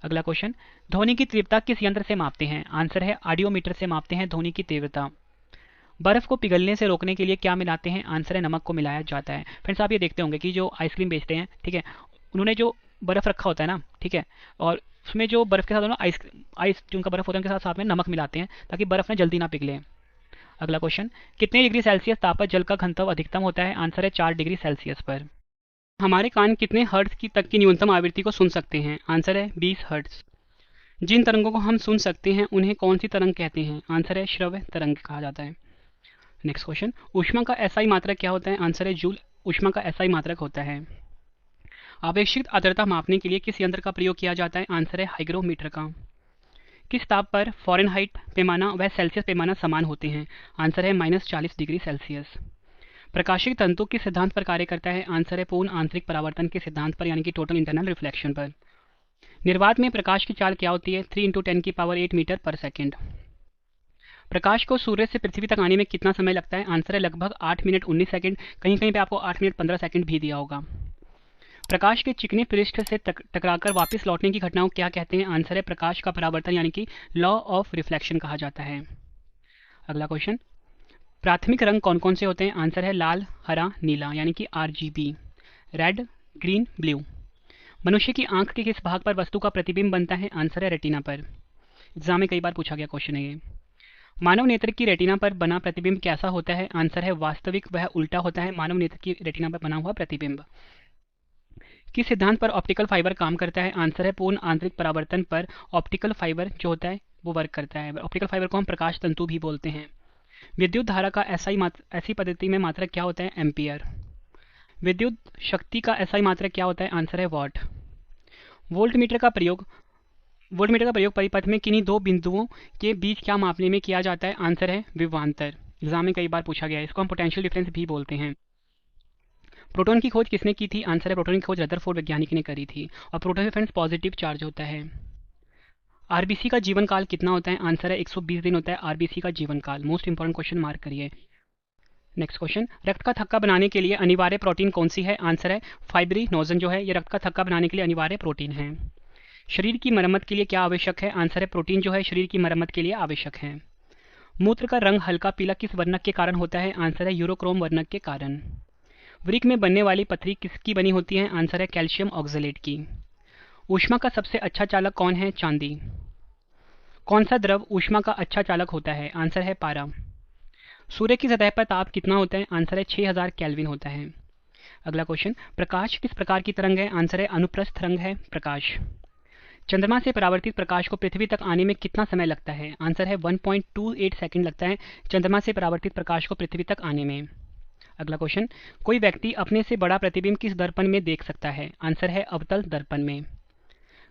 अगला क्वेश्चन, ध्वनि की तीव्रता किस यंत्र से मापते हैं? आंसर है ऑडियोमीटर से मापते हैं ध्वनि की तीव्रता। बर्फ को पिघलने से रोकने के लिए क्या मिलाते हैं? आंसर है नमक को मिलाया जाता है। फ्रेंड्स आप ये देखते होंगे कि जो आइसक्रीम बेचते हैं, ठीक है, उन्होंने जो बर्फ रखा होता है ना, ठीक है, और उसमें जो बर्फ के साथ ना आइस जो उनका बर्फ होता है उनके साथ साथ में नमक मिलाते हैं ताकि बर्फ ना जल्दी ना पिघले। अगला क्वेश्चन, कितने डिग्री सेल्सियस ताप पर जल का घनत्व अधिकतम होता है? आंसर है 4 डिग्री सेल्सियस पर। हमारे कान कितने हर्ट्ज की तक की न्यूनतम आवृत्ति को सुन सकते हैं? आंसर है 20 हर्ट्ज। जिन तरंगों को हम सुन सकते हैं उन्हें कौन सी तरंग कहते हैं? आंसर है श्रव्य तरंग कहा जाता है। नेक्स्ट क्वेश्चन, ऊष्मा का एसआई मात्रक क्या होता है? आंसर है जूल ऊष्मा का एसआई मात्रक होता है। आवेशित आर्द्रता मापने के लिए किस यंत्र का प्रयोग किया जाता है? आंसर है हाइग्रोमीटर का। किस ताप पर फ़ारेनहाइट पैमाना व सेल्सियस पैमाना समान होते हैं? आंसर है -40 डिग्री सेल्सियस। प्रकाशिक तंतु किस सिद्धांत पर कार्य करता है? आंसर है पूर्ण आंतरिक परावर्तन के सिद्धांत पर, यानी कि टोटल इंटरनल रिफ्लेक्शन पर। निर्वात में प्रकाश की चाल क्या होती है? 3 × 10⁻⁸ मीटर पर सेकेंड। प्रकाश को सूर्य से पृथ्वी तक आने में कितना समय लगता है? आंसर है लगभग 8 मिनट 19 सेकंड। कहीं कहीं पे आपको 8 मिनट 15 सेकंड भी दिया होगा। प्रकाश के चिकने पृष्ठ से टकराकर वापस लौटने की घटनाओं क्या कहते हैं? आंसर है प्रकाश का परावर्तन, यानी कि लॉ ऑफ रिफ्लेक्शन कहा जाता है। अगला क्वेश्चन, प्राथमिक रंग कौन कौन से होते हैं? आंसर है लाल, हरा, नीला, यानी कि RGB, रेड, ग्रीन, ब्लू। मनुष्य की आंख के किस भाग पर वस्तु का प्रतिबिंब बनता है? आंसर है रेटिना पर। एग्जाम में कई बार पूछा गया क्वेश्चन है ये। मानव नेत्र की रेटिना पर बना प्रतिबिंब कैसा होता है? आंसर है वास्तविक वह उल्टा होता है मानव नेत्र की रेटिना पर बना हुआ प्रतिबिंब। किस सिद्धांत पर ऑप्टिकल फाइबर काम करता है? आंसर है पूर्ण आंतरिक परावर्तन पर ऑप्टिकल फाइबर जो होता है वो वर्क करता है। ऑप्टिकल फाइबर को हम प्रकाश तंतु भी बोलते हैं। विद्युत धारा का ऐसी पद्धति में मात्रक क्या होता है? एम्पियर। विद्युत शक्ति का SI मात्रक क्या होता है? आंसर है वॉट। वोल्टमीटर का प्रयोग परिपथ में किन्हीं दो बिंदुओं के बीच क्या मापने में किया जाता है? आंसर है विभवांतर। एग्जाम में कई बार पूछा गया है, इसको हम पोटेंशियल डिफरेंस भी बोलते हैं। प्रोटॉन की खोज किसने की थी? आंसर है प्रोटॉन की खोज रदरफोर्ड वैज्ञानिक ने करी थी। और प्रोटॉन में फ्रेंड्स पॉजिटिव चार्ज होता है। आरबीसी का जीवन काल कितना होता है? आंसर है 120 दिन होता है आरबीसी का जीवन काल। मोस्ट इंपॉर्टेंट क्वेश्चन मार्क करिए। नेक्स्ट क्वेश्चन, रक्त का थक्का बनाने के लिए अनिवार्य प्रोटीन कौन सी है? आंसर है फाइब्रिनोजन जो है ये रक्त का थक्का बनाने के लिए अनिवार्य प्रोटीन है। शरीर की मरम्मत के लिए क्या आवश्यक है? आंसर है प्रोटीन जो है शरीर की मरम्मत के लिए आवश्यक है। मूत्र का रंग हल्का पीला किस वर्णक के कारण होता है? आंसर है यूरोक्रोम वर्णक के कारण। वृक्क में बनने वाली पथरी किसकी बनी होती है? आंसर है कैल्शियम ऑक्सलेट की। ऊष्मा का सबसे अच्छा चालक कौन है? चांदी। कौन सा द्रव ऊष्मा का अच्छा चालक होता है? आंसर है पारा। सूर्य की सतह पर ताप कितना होता है? आंसर है 6000 केल्विन होता है। अगला क्वेश्चन, प्रकाश किस प्रकार की तरंग है? आंसर है अनुप्रस्थ तरंग है प्रकाश। चंद्रमा से परावर्तित प्रकाश को पृथ्वी तक आने में कितना समय लगता है? आंसर है 1.28 सेकंड लगता है चंद्रमा से परावर्तित प्रकाश को पृथ्वी तक आने में। अगला क्वेश्चन, कोई व्यक्ति अपने से बड़ा प्रतिबिंब किस दर्पण में देख सकता है? आंसर है अवतल दर्पण में।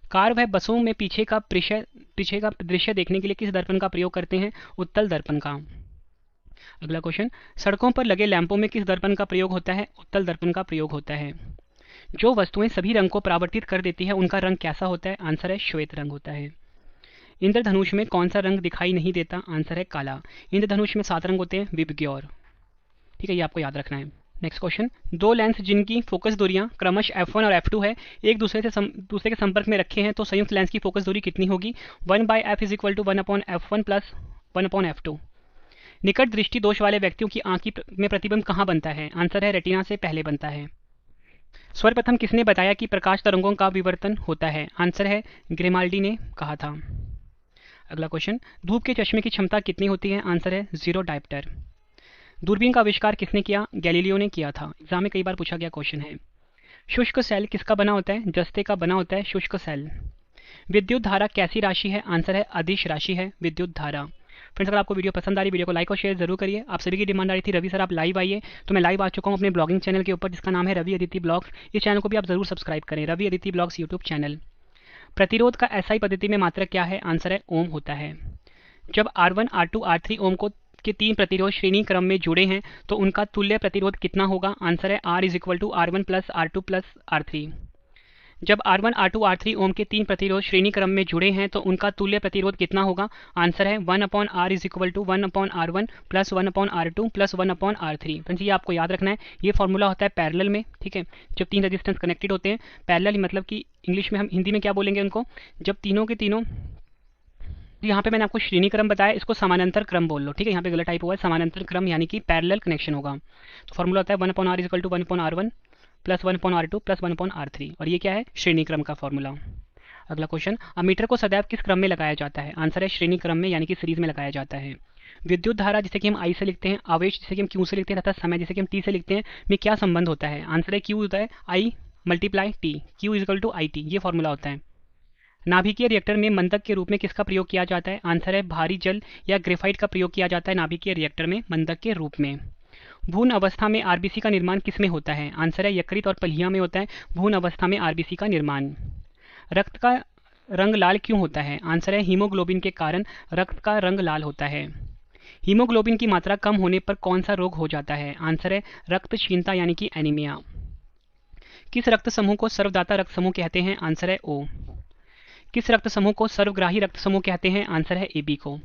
कार व बसों में पीछे का दृश्य देखने के लिए किस दर्पण का प्रयोग करते हैं? उत्तल दर्पण का। अगला क्वेश्चन, सड़कों पर लगे लैंपों में किस दर्पण का प्रयोग होता है? उत्तल दर्पण का प्रयोग होता है। जो वस्तुएं सभी रंग को परावर्तित कर देती है उनका रंग कैसा होता है? आंसर है श्वेत रंग होता है। इंद्रधनुष में कौन सा रंग दिखाई नहीं देता? आंसर है काला। इंद्रधनुष में 7 रंग होते हैं विबग्योर। ठीक है, ये आपको याद रखना है। नेक्स्ट क्वेश्चन, दो लेंस जिनकी फोकस दूरियां क्रमशः f1 और f2 है एक दूसरे के संपर्क में रखे हैं तो संयुक्त लेंस की फोकस दूरी कितनी होगी? 1/f = 1/f1 + 1/f2। निकट दृष्टि दोष वाले व्यक्तियों की आंख में प्रतिबिंब कहाँ बनता है? आंसर है रेटिना से पहले बनता है। सर्वप्रथम किसने बताया कि प्रकाश तरंगों का विवर्तन होता है? आंसर है ग्रिमाल्डी ने कहा था। अगला क्वेश्चन, धूप के चश्मे की क्षमता कितनी होती है? आंसर है 0 डायप्टर। दूरबीन का आविष्कार किसने किया? गैलीलियो ने किया था। एग्जाम में कई बार पूछा गया क्वेश्चन है। शुष्क सेल किसका बना होता है? जस्ते का बना होता है शुष्क सेल। विद्युत धारा कैसी राशि है? आंसर है अदिश राशि है विद्युत धारा। फ्रेंड्स, अगर आपको वीडियो पसंद आ रही वीडियो को लाइक और शेयर जरूर करिए। आप सभी की डिमांड आ रही थी रवि सर आप लाइव आइए, तो मैं लाइव आ चुका हूँ अपने ब्लॉगिंग चैनल के ऊपर जिसका नाम है रवि अदिति ब्लॉग्स। इस चैनल को भी आप जरूर सब्सक्राइब करें, Ravi Aditi blogs YouTube channel. प्रतिरोध का एसआई पद्धति में मात्रक क्या है? आंसर है ओम होता है। जब R1, R2, R3 ओम को के 3 प्रतिरोध श्रेणी क्रम में जुड़े हैं तो उनका तुल्य प्रतिरोध कितना होगा? आंसर है R is equal to R1 plus R2 plus R3। जब R1, R2, R3 ओम के 3 प्रतिरोध श्रेणी क्रम में जुड़े हैं तो उनका तुल्य प्रतिरोध कितना होगा? आंसर है 1/R is equal to 1/R1 plus 1/R2 plus 1/R3। Friends ये आपको याद रखना है, ये फॉर्मूला होता है पैरेलल में, ठीक है। जब 3 रेजिस्टेंस कनेक्टेड होते हैं, पैरेलल मतलब कि इंग्लिश में हम हिंदी में क्या बोलेंगे उनको, जब तीनों के तीनों, यहाँ पे मैंने आपको श्रेणी क्रम बताया, इसको समानांतर क्रम बोल लो, ठीक है। यहाँ पे गलत टाइप हुआ है, समानांतर क्रम यानी कि पैरेलल कनेक्शन होगा। तो फॉर्मूला होता है 1/R is equal to 1/R1 plus 1/R2 plus 1/R3, और ये क्या है? श्रेणी क्रम का फॉर्मूला। अगला क्वेश्चन, अमीटर को सदैव किस क्रम में लगाया जाता है? आंसर है श्रेणी क्रम में यानी कि सीरीज में लगाया जाता है। विद्युत धारा जिसे कि हम I से लिखते हैं, आवेश जिसे कि हम Q से लिखते हैं तथा समय जिसे कि हम T से लिखते हैं, में क्या संबंध होता है? आंसर है Q होता है I multiply T, Q is equal to IT, ये फॉर्मूला होता है। नाभिकीय रिएक्टर में मंदक के रूप में किसका प्रयोग किया जाता है? आंसर है भारी जल या ग्रेफाइट का प्रयोग किया जाता है नाभिकीय रिएक्टर में मंदक के रूप में। भ्रूण अवस्था में आरबीसी का निर्माण किस में होता है? आंसर है यकृत और पलिया में होता है भ्रूण अवस्था में आरबीसी का निर्माण। रक्त का रंग लाल क्यों होता है? आंसर है हीमोग्लोबिन के कारण रक्त का रंग लाल होता है। हीमोग्लोबिन की मात्रा कम होने पर कौन सा रोग हो जाता है? आंसर है रक्तहीनता यानी कि एनीमिया। किस रक्त समूह को सर्वदाता रक्त समूह कहते हैं? आंसर है O। किस रक्त समूह को सर्वग्राही रक्त समूह कहते हैं? आंसर है AB को।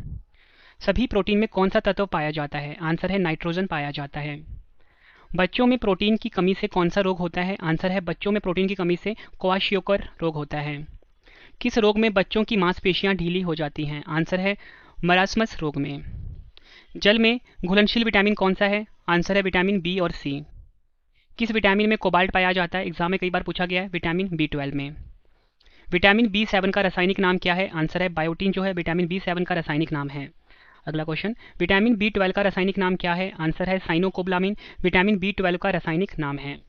सभी प्रोटीन में कौन सा तत्व पाया जाता है? आंसर है नाइट्रोजन पाया जाता है। बच्चों में प्रोटीन की कमी से कौन सा रोग होता है? आंसर है बच्चों में प्रोटीन की कमी से क्वाशियोकर रोग होता है। किस रोग में बच्चों की मांसपेशियां ढीली हो जाती हैं? आंसर है मरासमस रोग में। जल में घुलनशील विटामिन कौन सा है? आंसर है विटामिन बी और सी। किस विटामिन में कोबाल्ट पाया जाता है? एग्जाम में कई बार पूछा गया है, विटामिन B12 में। विटामिन B7 का रासायनिक नाम क्या है? आंसर है बायोटीन, जो है विटामिन B7 का रासायनिक नाम है। अगला क्वेश्चन, विटामिन B12 का रासायनिक नाम क्या है? आंसर है साइनोकोब्लामिन, विटामिन B12 का रासायनिक नाम है।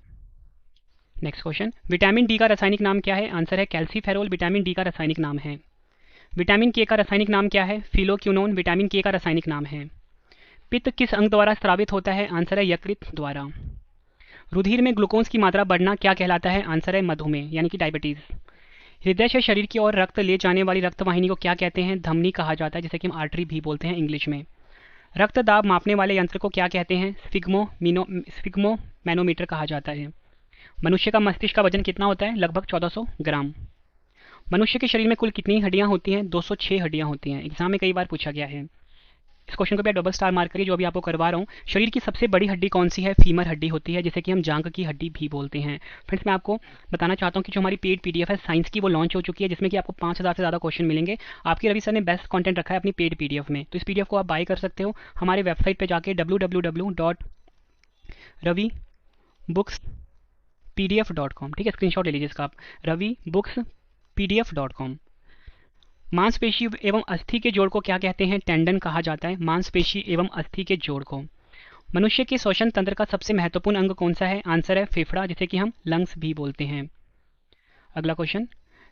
नेक्स्ट क्वेश्चन, विटामिन डी का रासायनिक नाम क्या है? आंसर है कैल्सीफेरोल, विटामिन डी का रासायनिक नाम है। विटामिन के का रासायनिक नाम क्या है? फिलोक्विनोन, विटामिन के का रासायनिक नाम है। पित्त किस अंग द्वारा स्रावित होता है? आंसर है यकृत द्वारा। रुधिर में ग्लूकोज की मात्रा बढ़ना क्या कहलाता है? आंसर है मधुमेह यानी कि डायबिटीज। हृदय से शरीर की ओर रक्त ले जाने वाली रक्तवाहिनी को क्या कहते हैं? धमनी कहा जाता है, जिसे कि हम आर्टरी भी बोलते हैं इंग्लिश में। रक्त दाब मापने वाले यंत्र को क्या कहते हैं? स्फिग्मो मैनोमीटर कहा जाता है। मनुष्य का मस्तिष्क का वजन कितना होता है? लगभग 1400 ग्राम। मनुष्य के शरीर में कुल कितनी हड्डियां होती हैं? 206 हड्डियां होती हैं। एग्जाम में कई बार पूछा गया है। इस क्वेश्चन को भी आप डबल स्टार मार्क करिए, जो अभी आपको करवा रहा हूँ। शरीर की सबसे बड़ी हड्डी कौन सी है? फीमर हड्डी होती है, जिसे कि हम जांघ की हड्डी भी बोलते हैं। फ्रेंड्स मैं आपको बताना चाहता हूँ कि जो हमारी पेड पीडीएफ है साइंस की, वो लॉन्च हो चुकी है, जिसमें कि आपको 5000 से ज़्यादा क्वेश्चन मिलेंगे। आपकी रवि सर ने बेस्ट कंटेंट रखा है अपनी पेड पीडीएफ में, तो इस पीडीएफ को आप बाय कर सकते हो हमारे वेबसाइट पर जाके www.ravibookspdf.com, ठीक है। स्क्रीनशॉट ले लीजिए इसका आप, ravibookspdf.com। मांसपेशी एवं अस्थि के जोड़ को क्या कहते हैं? टेंडन कहा जाता है मांसपेशी एवं अस्थि के जोड़ को। मनुष्य के श्वसन तंत्र का सबसे महत्वपूर्ण अंग कौन सा है? आंसर है फेफड़ा, जिसे कि हम लंग्स भी बोलते हैं। अगला क्वेश्चन,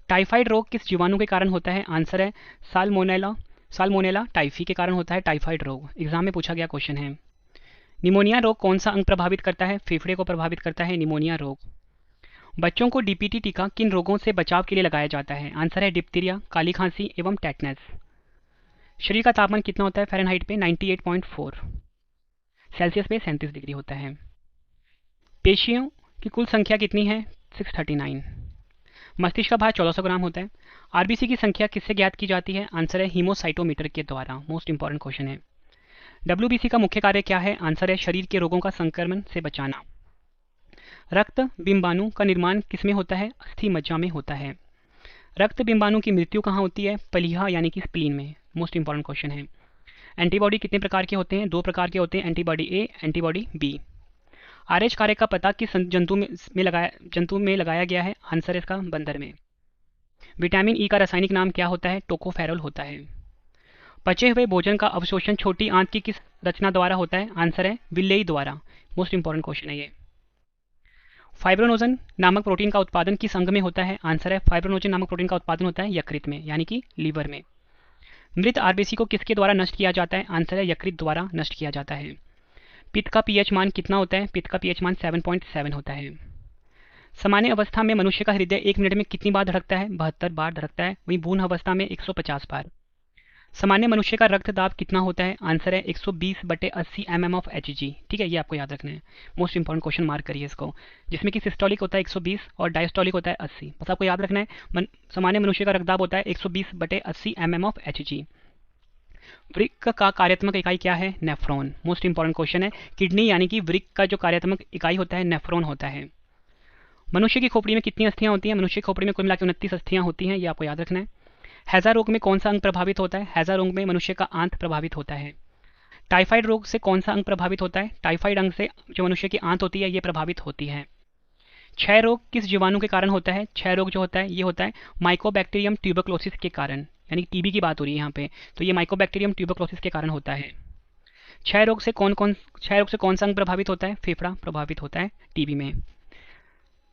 टाइफाइड रोग किस जीवाणु के कारण होता है? आंसर है साल्मोनेला टाइफी के कारण होता है टाइफाइड रोग। एग्जाम में पूछा गया क्वेश्चन है। निमोनिया रोग कौन सा अंग प्रभावित करता है? फेफड़े को प्रभावित करता है निमोनिया रोग। बच्चों को डीपीटी टीका किन रोगों से बचाव के लिए लगाया जाता है? आंसर है डिप्थीरिया, काली खांसी एवं टेटनस। शरीर का तापमान कितना होता है फ़ारेनहाइट पे? 98.4, सेल्सियस पे 37 डिग्री होता है। पेशियों की कुल संख्या कितनी है? 639। मस्तिष्क का भार 1400 ग्राम होता है। आरबीसी की संख्या किससे ज्ञात की जाती है? आंसर है हीमोसाइटोमीटर के द्वारा। मोस्ट इंपॉर्टेंट क्वेश्चन है। डब्ल्यूबीसी का मुख्य कार्य क्या है? आंसर है शरीर के रोगों का संक्रमण से बचाना। रक्त बिंबाणु का निर्माण किसमें होता है? अस्थि मज्जा में होता है। रक्त बिंबाणु की मृत्यु कहाँ होती है? पलिहा यानी कि स्प्लीन में। मोस्ट इंपॉर्टेंट क्वेश्चन है। एंटीबॉडी कितने प्रकार के होते हैं? 2 प्रकार के होते हैं, एंटीबॉडी ए, एंटीबॉडी बी। आरएच कारक का पता किस जंतु में लगाया गया है? आंसर है इसका बंदर में। विटामिन ई का रासायनिक नाम क्या होता है? टोकोफेरोल होता है। पचे हुए भोजन का अवशोषण छोटी आंत की किस रचना द्वारा होता है? आंसर है विलेई द्वारा। मोस्ट इंपॉर्टेंट क्वेश्चन है ये। फाइब्रोनोजन नामक प्रोटीन का उत्पादन किस अंग में होता है? आंसर है फाइब्रोनोजन नामक प्रोटीन का उत्पादन होता है यकृत में यानी कि लीवर में। मृत आरबीसी को किसके द्वारा नष्ट किया जाता है? आंसर है यकृत द्वारा नष्ट किया जाता है। पित्त का पीएच मान कितना होता है? पित्त का पीएच मान 7.7 होता है। सामान्य अवस्था में मनुष्य का हृदय 1 मिनट में कितनी बार धड़कता है? 72 बार धड़कता है। वहीं भ्रूण अवस्था में 150 बार। सामान्य मनुष्य का रक्त दाब कितना होता है? आंसर है 120/80 mm ऑफ Hg। ठीक है, ये आपको याद रखना है। मोस्ट इंपॉर्टेंट क्वेश्चन, मार्क करिए इसको। जिसमें कि सिस्टोलिक होता है 120 और डायस्टोलिक होता है 80। बस आपको याद रखना है सामान्य मनुष्य का रक्त दाब होता है 120/80 mm ऑफ Hg। वृक्क का कार्यात्मक इकाई क्या है? नेफ्रॉन। मोस्ट इंपॉर्टेंट क्वेश्चन है। किडनी यानी कि वृक्क का जो कार्यात्मक इकाई होता है नेफ्रॉन होता है। मनुष्य की खोपड़ी में कितनी अस्थियां होती हैं? मनुष्य की खोपड़ी में कुल मिला के 29 अस्थियां होती हैं, ये आपको याद रखना है। हैजा रोग में कौन सा अंग प्रभावित होता है? हैजा रोग में मनुष्य का आंत प्रभावित होता है। टाइफाइड रोग से कौन सा अंग प्रभावित होता है? टाइफाइड अंग से जो मनुष्य की आंत होती है ये प्रभावित होती है। क्षय रोग किस जीवाणु के कारण होता है? क्षय रोग जो होता है ये होता है माइकोबैक्टीरियम ट्यूबरक्लोसिस के कारण, यानी टीबी की बात हो रही है यहाँ पे, तो ये माइकोबैक्टीरियम ट्यूबरक्लोसिस के कारण होता है। क्षय रोग से कौन सा अंग प्रभावित होता है? फेफड़ा प्रभावित होता है टीबी में।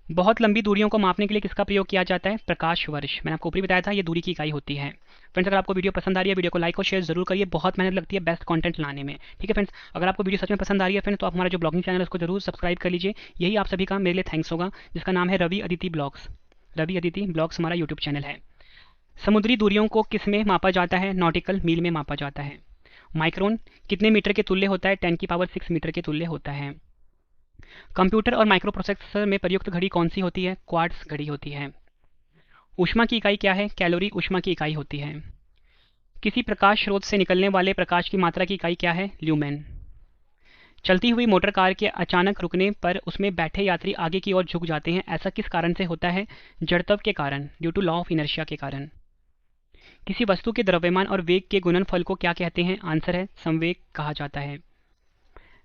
बहुत लंबी दूरियों को मापने के लिए किसका प्रयोग किया जाता है? प्रकाश वर्ष। मैंने आपको ऊपरी बताया था, ये दूरी की इकाई होती है। फ्रेंड्स, अगर आपको वीडियो पसंद आ रही है, वीडियो को लाइक और शेयर जरूर करिए। बहुत मेहनत लगती है बेस्ट कंटेंट लाने में। ठीक है फ्रेंड्स, अगर आपको वीडियो सच में पसंद आ रही है फ्रेंड्स, तो आप हमारा जो ब्लॉगिंग चैनल है उसको जरूर सब्सक्राइब कर लीजिए। यही आप सभी का मेरे लिए थैंक्स होगा, जिसका नाम है रवि अदिति ब्लॉग्स। रवि अदिति ब्लॉग्स हमारा यूट्यूब चैनल है। समुद्री दूरियों को किस में मापा जाता है? नॉटिकल मील में मापा जाता है। माइक्रोन कितने मीटर के तुल्य होता है? 10⁶ मीटर के तुल्य होता है। कंप्यूटर और माइक्रो प्रोसेसर में प्रयुक्त घड़ी कौन सी होती है? क्वार्ट्ज घड़ी होती है। ऊष्मा की इकाई क्या है? कैलोरी ऊष्मा की इकाई होती है। किसी प्रकाश स्रोत से निकलने वाले प्रकाश की मात्रा की इकाई क्या है? ल्यूमेन। चलती हुई मोटर कार के अचानक रुकने पर उसमें बैठे यात्री आगे की ओर झुक जाते हैं, ऐसा किस कारण से होता है? जड़त्व के कारण, due to law of inertia के कारण। किसी वस्तु के द्रव्यमान और वेग के गुणनफल को क्या कहते हैं? आंसर है संवेग कहा जाता है।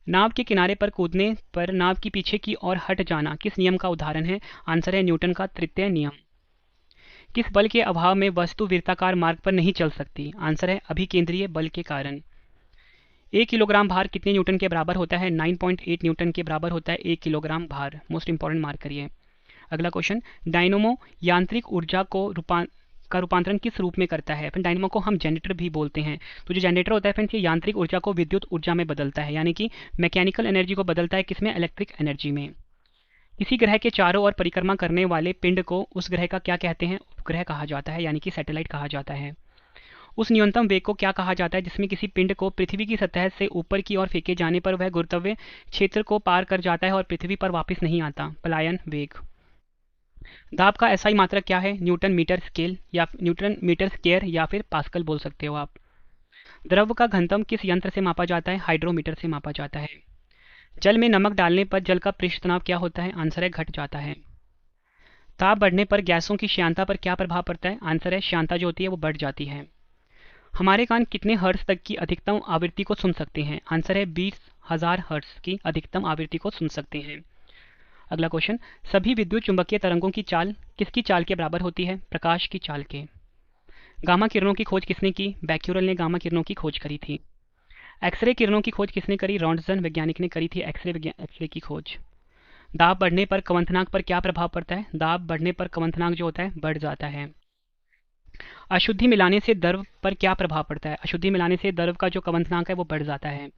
नाव के किनारे पर कूदने पर नाव की पीछे की ओर हट जाना किस नियम का उदाहरण है? आंसर है न्यूटन का तृतीय नियम। किस बल के अभाव में वस्तु वृत्ताकार मार्ग पर नहीं चल सकती? आंसर है अभिकेंद्रीय बल के कारण। 1 किलोग्राम भार कितने न्यूटन के बराबर होता है? 9.8 न्यूटन के बराबर होता है 1 किलोग्राम भार। मोस्ट इंपॉर्टेंट, मार्क करिए। अगला क्वेश्चन, डायनोमो यांत्रिक ऊर्जा को रूपांतरण किस रूप में करता है? फिर डायनमो को हम जनरेटर भी बोलते हैं। तो जो जनरेटर होता है फ्रेंड्स, ये यांत्रिक ऊर्जा को विद्युत ऊर्जा में बदलता है, यानी कि मैकेनिकल एनर्जी को बदलता है किसमें? इलेक्ट्रिक एनर्जी में। किसी ग्रह के चारों ओर परिक्रमा करने वाले पिंड को उस ग्रह का क्या कहते हैं? उपग्रह कहा जाता है, यानी कि सैटेलाइट कहा जाता है। उस न्यूनतम वेग को क्या कहा जाता है जिसमें किसी पिंड को पृथ्वी की सतह से ऊपर की ओर फेंके जाने पर वह गुरुत्वीय क्षेत्र को पार कर जाता है और पृथ्वी पर वापस नहीं आता? पलायन वेग। दाब का एसआई मात्रक क्या है? न्यूटन मीटर स्केल या न्यूटन मीटर स्क्वायर या फिर पास्कल बोल सकते हो आप। द्रव का घनत्व किस यंत्र से मापा जाता है? हाइड्रोमीटर से मापा जाता है। जल में नमक डालने पर जल का पृष्ठ तनाव क्या होता है? आंसर है घट जाता है। ताप बढ़ने पर गैसों की श्यानता पर क्या प्रभाव पड़ता है? आंसर है श्यानता जो होती है वो बढ़ जाती है। हमारे कान कितने हर्ट्ज तक की अधिकतम आवृत्ति को सुन सकते हैं? आंसर है 20,000 हर्ट्ज की अधिकतम आवृत्ति को सुन सकते हैं। अगला क्वेश्चन, सभी विद्युत चुंबकीय तरंगों की चाल किसकी चाल के बराबर होती है? प्रकाश की चाल के। गामा किरणों की खोज किसने की? बैक्यूरेल ने गामा किरणों की खोज करी थी। एक्सरे किरणों की खोज किसने करी? रॉन्टजन वैज्ञानिक ने करी थी एक्सरे की खोज। दाब बढ़ने पर क्वथनांक पर क्या प्रभाव पड़ता है? दाब बढ़ने पर क्वथनांक जो होता है बढ़ जाता है। अशुद्धि मिलाने से द्रव पर क्या प्रभाव पड़ता है? अशुद्धि मिलाने से द्रव का जो क्वथनांक है वो बढ़ जाता है।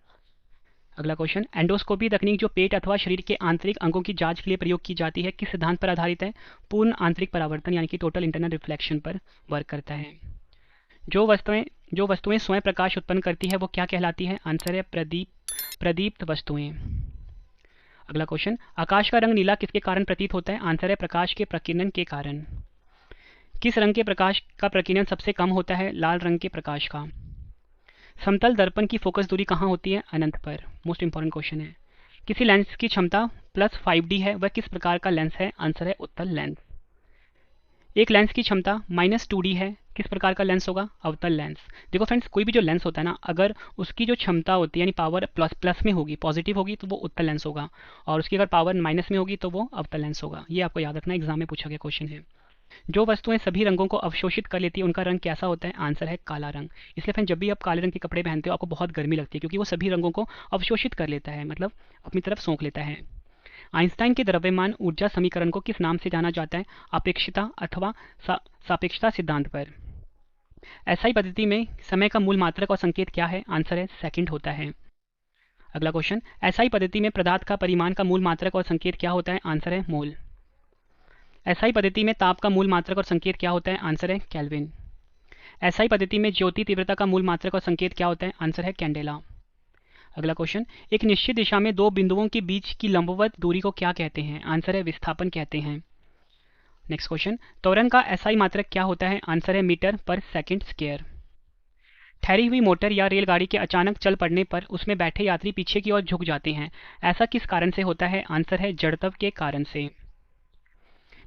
अगला क्वेश्चन, एंडोस्कोपी तकनीक जो पेट अथवा शरीर के आंतरिक अंगों की जांच के लिए प्रयोग की जाती है किस सिद्धांत पर आधारित है? पूर्ण आंतरिक परावर्तन, यानी कि टोटल इंटरनल रिफ्लेक्शन पर वर्क करता है। जो वस्तुएं स्वयं प्रकाश उत्पन्न करती है वो क्या कहलाती है? आंसर है प्रदीप्त वस्तुएं। अगला क्वेश्चन, आकाश का रंग नीला किसके कारण प्रतीत होता है? आंसर है प्रकाश के प्रकीर्णन के कारण। किस रंग के प्रकाश का प्रकीर्णन सबसे कम होता है? लाल रंग के प्रकाश का। समतल दर्पण की फोकस दूरी कहाँ होती है? अनंत पर। मोस्ट इंपॉर्टेंट क्वेश्चन है। किसी लेंस की क्षमता +5D है, वह किस प्रकार का लेंस है? आंसर है उत्तल लेंस। एक लेंस की क्षमता -2D है, किस प्रकार का लेंस होगा? अवतल लेंस। देखो फ्रेंड्स, कोई भी जो लेंस होता है ना, अगर उसकी जो क्षमता होती है यानी पावर प्लस में होगी, पॉजिटिव होगी, तो वो उत्तल लेंस होगा, और उसकी अगर पावर माइनस में होगी तो वो अवतल लेंस होगा। ये आपको याद रखना, एग्जाम में पूछा गया क्वेश्चन है। जो वस्तुएं सभी रंगों को अवशोषित कर लेती है उनका रंग कैसा होता है? आंसर है काला रंग। इसलिए फ्रेंड, जब भी आप काले रंग के कपड़े पहनते हो आपको बहुत गर्मी लगती है, क्योंकि वो सभी रंगों को अवशोषित कर लेता है, मतलब अपनी तरफ सोख लेता है। आइंस्टाइन के द्रव्यमान ऊर्जा समीकरण को किस नाम से जाना जाता है? अपेक्षिता अथवा सापेक्षता सिद्धांत पर। एसआई पद्धति में समय का मूल मात्रक और संकेत क्या है? आंसर है सेकंड होता है। अगला क्वेश्चन, एसआई पद्धति में पदार्थ का परिमाण का मूल मात्रक और संकेत क्या होता है? आंसर है मोल। एसआई पद्धति में ताप का मूल मात्रक और संकेत क्या होता है? आंसर है केल्विन। एसआई पद्धति में ज्योति तीव्रता का मूल मात्रक और संकेत क्या होता है? आंसर है कैंडेला। अगला क्वेश्चन, एक निश्चित दिशा में दो बिंदुओं के बीच की लंबवत दूरी को क्या कहते हैं? आंसर है विस्थापन कहते हैं। नेक्स्ट क्वेश्चन, त्वरण का एसआई मात्रक क्या होता है? आंसर है मीटर पर सेकंड स्क्वायर। ठहरी हुई मोटर या रेलगाड़ी के अचानक चल पड़ने पर उसमें बैठे यात्री पीछे की ओर झुक जाते हैं, ऐसा किस कारण से होता है? आंसर है जड़त्व के कारण से।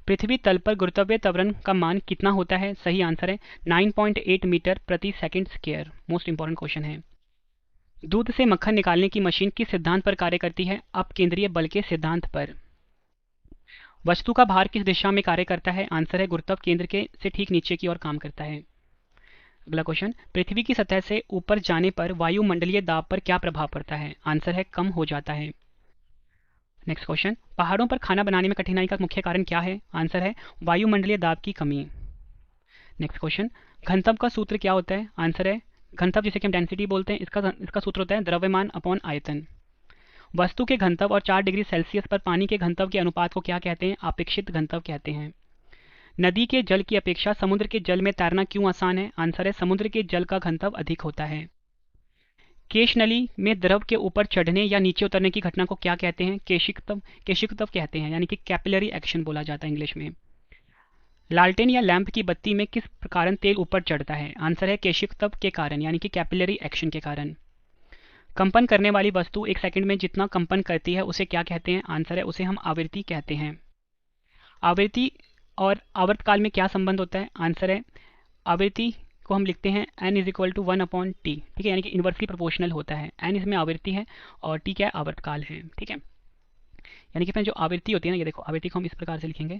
पृथ्वी तल पर गुरुत्वीय त्वरण का मान कितना होता है? सही आंसर है 9.8 मीटर प्रति second square. Most important question है। दूध से मक्खन निकालने की मशीन किस सिद्धांत पर कार्य करती है? अपकेंद्रीय बल के सिद्धांत पर। वस्तु का भार किस दिशा में कार्य करता है? आंसर है गुरुत्व केंद्र के से ठीक नीचे की ओर काम करता है। अगला क्वेश्चन, पृथ्वी की सतह से ऊपर जाने पर वायुमंडलीय दाब पर क्या प्रभाव पड़ता है? आंसर है कम हो जाता है। नेक्स्ट क्वेश्चन, पहाड़ों पर खाना बनाने में कठिनाई का मुख्य कारण क्या है? आंसर है वायुमंडलीय दाब की कमी। नेक्स्ट क्वेश्चन, घनत्व का सूत्र क्या होता है? आंसर है घनत्व जिसे कि हम डेंसिटी बोलते हैं, इसका सूत्र होता है द्रव्यमान अपॉन आयतन। वस्तु के घनत्व और 4 डिग्री सेल्सियस पर पानी के घनत्व के अनुपात को क्या कहते हैं? अपेक्षित घनत्व कहते हैं। नदी के जल की अपेक्षा समुद्र के जल में तैरना क्यों आसान है? आंसर है समुद्र के जल का घनत्व अधिक होता है। केश नली में द्रव के ऊपर चढ़ने या नीचे उतरने की घटना को क्या कहते हैं? केशिकत्व कहते हैं, यानी कि कैपिलरी एक्शन बोला जाता है इंग्लिश में। लालटेन या लैंप की बत्ती में किस कारण तेल ऊपर चढ़ता है? आंसर है केशिकत्व के कारण, यानी कि कैपिलरी एक्शन के कारण। कंपन करने वाली वस्तु 1 सेकंड में जितना कंपन करती है उसे क्या कहते हैं? आंसर है उसे हम आवृत्ति कहते हैं। आवृत्ति और आवर्तकाल में क्या संबंध होता है? आंसर है आवृत्ति को हम लिखते हैं n is equal to 1/t, ठीक है, यानी कि इन्वर्सली प्रोपोर्शनल होता है। n इसमें आवृत्ति है और t क्या है? आवर्तकाल है, ठीक है। यानी कि जो आवृत्ति होती है ना, ये देखो आवृत्ति को हम इस प्रकार से लिखेंगे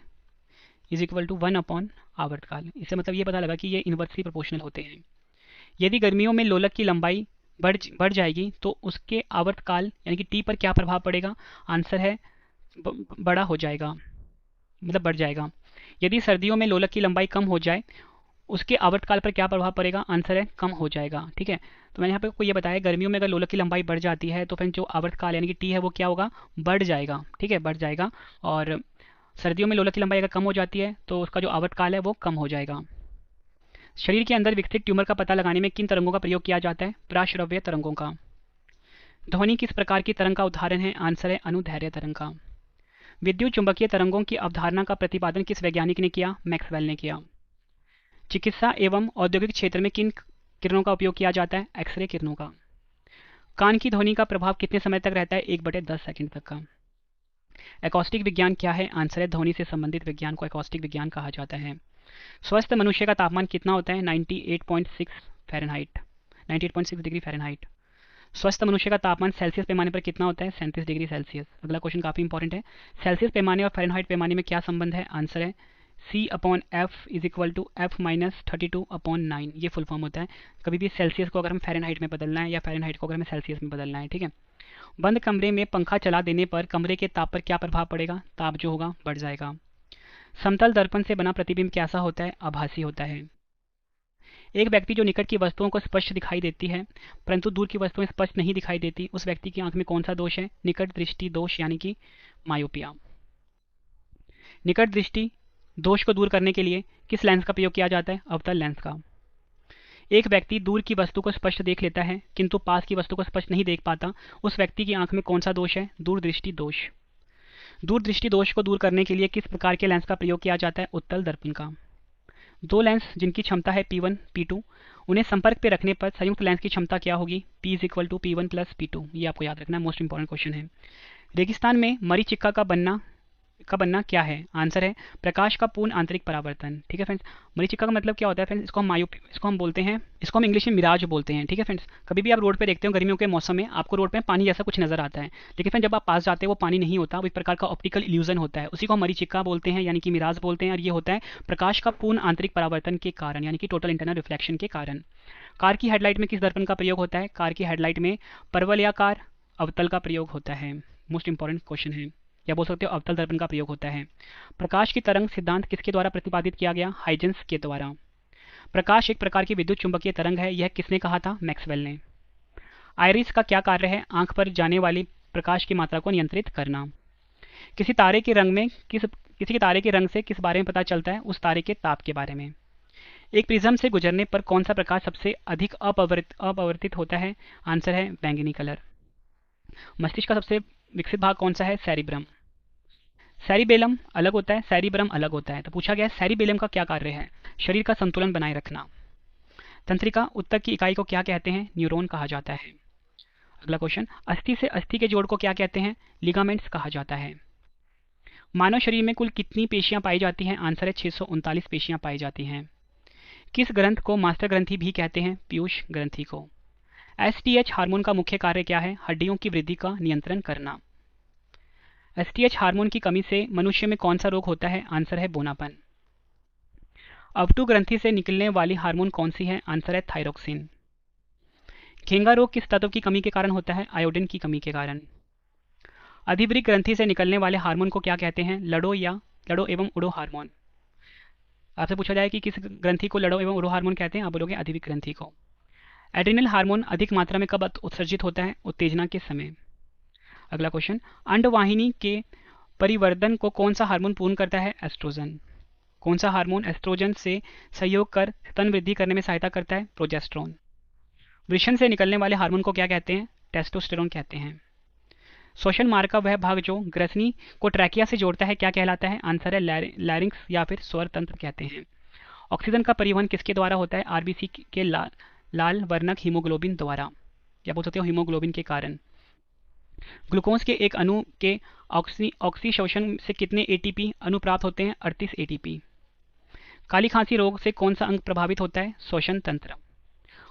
इज इक्वल टू 1 आवर्तकाल। इससे मतलब ये पता लगा कि ये इन्वर्सली प्रोपोर्शनल होते हैं। यदि गर्मियों में लोलक की लंबाई बढ़ जाएगी तो उसके आवर्तकाल यानी कि टी पर क्या प्रभाव पड़ेगा? आंसर है बड़ा हो जाएगा, मतलब बढ़ जाएगा। यदि सर्दियों में लोलक की लंबाई कम हो जाए उसके आवर्तकाल पर क्या प्रभाव पड़ेगा? आंसर है कम हो जाएगा, ठीक है। तो मैंने यहाँ पे आपको ये बताया गर्मियों में अगर लोलक की लंबाई बढ़ जाती है तो फिर जो आवर्तकाल यानी कि टी है वो क्या होगा? बढ़ जाएगा, ठीक है, बढ़ जाएगा। और सर्दियों में लोलक की लंबाई अगर कम हो जाती है तो उसका जो आवर्तकाल है वो कम हो जाएगा। शरीर के अंदर विकसित ट्यूमर का पता लगाने में किन तरंगों का प्रयोग किया जाता है? प्राश्रव्य तरंगों का। ध्वनि किस प्रकार की तरंग का उदाहरण है? आंसर है अनुदैर्घ्य तरंग का। विद्युत चुंबकीय तरंगों की अवधारणा का प्रतिपादन किस वैज्ञानिक ने किया? मैक्सवेल ने किया। चिकित्सा एवं औद्योगिक क्षेत्र में किन किरणों का उपयोग किया जाता है? एक्सरे किरणों का। कान की ध्वनि का प्रभाव कितने समय तक रहता है? 1/10 सेकंड तक का। एकॉस्टिक विज्ञान क्या है? आंसर है ध्वनि से संबंधित विज्ञान को एकॉस्टिक विज्ञान कहा जाता है। स्वस्थ मनुष्य का तापमान कितना होता है? 98.6 फ़ारेनहाइट, 98.6 डिग्री फ़ारेनहाइट। स्वस्थ मनुष्य का तापमान सेल्सियस पैमाने पर कितना होता है? 37 डिग्री सेल्सियस। अगला क्वेश्चन काफी इंपॉर्टेंट है। सेल्सियस पैमाने और फ़ारेनहाइट पैमाने में क्या संबंध है? आंसर है C/F is equal to F-32/9। ये फुल फॉर्म होता है। कभी भी सेल्सियस को अगर हम फ़ारेनहाइट में बदलना है या फ़ारेनहाइट को अगर हमें सेल्सियस में बदलना है, ठीक है। बंद कमरे में पंखा चला देने पर कमरे के ताप पर क्या प्रभाव पड़ेगा? ताप जो होगा बढ़ जाएगा। समतल दर्पण से बना प्रतिबिंब कैसा होता है? आभासी होता है। एक व्यक्ति जो निकट की वस्तुओं को स्पष्ट दिखाई देती है परंतु दूर की वस्तुएं स्पष्ट नहीं दिखाई देती, उस व्यक्ति की आंख में कौन सा दोष है? निकट दृष्टि दोष, यानी कि मायोपिया। निकट दृष्टि दोष को दूर करने के लिए किस लेंस का प्रयोग किया जाता है? अवतल लेंस का। एक व्यक्ति दूर की वस्तु को स्पष्ट देख लेता है किंतु पास की वस्तु को स्पष्ट नहीं देख पाता, उस व्यक्ति की आंख में कौन सा दोष है? दूरदृष्टि दोष। दूरदृष्टि दोष को दूर करने के लिए किस प्रकार के लेंस का प्रयोग किया जाता है? उत्तल दर्पण का। दो लेंस जिनकी क्षमता है P1 P2, उन्हें संपर्क पे रखने पर संयुक्त लेंस की क्षमता क्या होगी? P is equal to P1 plus P2। ये आपको याद रखना है, मोस्ट इंपॉर्टेंट क्वेश्चन है। रेगिस्तान में मरीचिका का बनना क्या है? आंसर है प्रकाश का पूर्ण आंतरिक परावर्तन, ठीक है फ्रेंड्स। मरीचिका का मतलब क्या होता है फ्रेंड्स? इसको हम बोलते हैं, इसको हम इंग्लिश में मिराज बोलते हैं, ठीक है फ्रेंड्स। कभी भी आप रोड पे देखते हो गर्मियों के मौसम में आपको रोड पे पानी जैसा कुछ नजर आता है, लेकिन फ्रेंड जब आप पास जाते हैं वो पानी नहीं होता, वो एक प्रकार का ऑप्टिकल इल्यूजन होता है, उसी को हम मरीचिका बोलते हैं, यानी कि मिराज बोलते हैं। और ये होता है प्रकाश का पूर्ण आंतरिक परावर्तन के कारण, यानी कि टोटल इंटरनल रिफ्लेक्शन के कारण। कार की हेडलाइट में किस दर्पण का प्रयोग होता है? कार की हेडलाइट में परवलयाकार अवतल का प्रयोग होता है। मोस्ट इंपॉर्टेंट क्वेश्चन है, या बोल सकते हो अवतल दर्पण का प्रयोग होता है। प्रकाश की तरंग सिद्धांत किसके द्वारा प्रतिपादित किया गया? हाइजेंस के द्वारा। प्रकाश एक प्रकार की विद्युत चुंबकीय तरंग है, यह किसने कहा था? मैक्सवेल ने। आइरिस का क्या कार्य है? आंख पर जाने वाली प्रकाश की मात्रा को नियंत्रित करना। किसी तारे के रंग से किस बारे में पता चलता है? उस तारे के ताप के बारे में। एक प्रिज्म से गुजरने पर कौन सा प्रकाश सबसे अधिक अपवर्तित होता है? आंसर है बैंगनी कलर। मस्तिष्क का सबसे विकसित भाग कौन सा है? सेरिब्रम। सेरिबेलम अलग होता है, सेरिब्रम अलग होता है। तो पूछा गया है सेरिबेलम का क्या कार्य है? शरीर का संतुलन बनाए रखना। तंत्रिका ऊतक की इकाई को क्या कहते हैं? न्यूरॉन कहा जाता है। अगला क्वेश्चन, अस्थि से अस्थि के जोड़ को क्या कहते हैं? लिगामेंट्स कहा जाता है। मानव शरीर में कुल कितनी पेशियां पाई जाती हैं? आंसर है 639 पेशियां पाई जाती हैं। किस ग्रंथ को मास्टर ग्रंथि भी कहते हैं? पीयूष ग्रंथि को। एसटीएच हार्मोन का मुख्य कार्य क्या है? हड्डियों की वृद्धि का नियंत्रण करना। एसटीएच हार्मोन की कमी से मनुष्य में कौन सा रोग होता है? आंसर है बोनापन। अवटु ग्रंथि से निकलने वाली हार्मोन कौन सी है? आंसर है थायरोक्सिन। घेंगा रोग किस तत्व की कमी के कारण होता है? आयोडीन की कमी के कारण। अधिवृक्क ग्रंथि से निकलने वाले हार्मोन को क्या कहते हैं? लड़ो एवं उड़ो हार्मोन। आपसे पूछा जाए कि किस ग्रंथि को लड़ो एवं उड़ो हार्मोन कहते हैं? आप बोलोगे अधिवृक्क ग्रंथि को। एड्रिनल हार्मोन अधिक मात्रा में कब उत्सर्जित होता है? उत्तेजना के समय। अगला क्वेश्चन, अंडवाहिनी के परिवर्धन को कौन सा हार्मोन पूर्ण करता है? एस्ट्रोजन। कौन सा हार्मोन एस्ट्रोजन से सहयोग कर स्तन वृद्धि करने में सहायता करता है? प्रोजेस्टेरोन। वृषण से निकलने वाले हार्मोन को क्या कहते हैं? टेस्टोस्टेरोन कहते हैं। श्वसन मार्ग का वह भाग जो ग्रसनी को ट्रैकिया से जोड़ता है क्या कहलाता है? आंसर है लैरिंक्स या फिर स्वर तंत्र कहते हैं। ऑक्सीजन का परिवहन किसके द्वारा होता है? आरबीसी के लाल वर्णक हीमोग्लोबिन द्वारा, या बोल सकते हो हीमोग्लोबिन के कारण। ग्लूकोज के एक अणु के ऑक्सी शोषण से कितने एटीपी अणु प्राप्त होते हैं? 38 एटीपी। काली खांसी रोग से कौन सा अंग प्रभावित होता है? श्वसन तंत्र।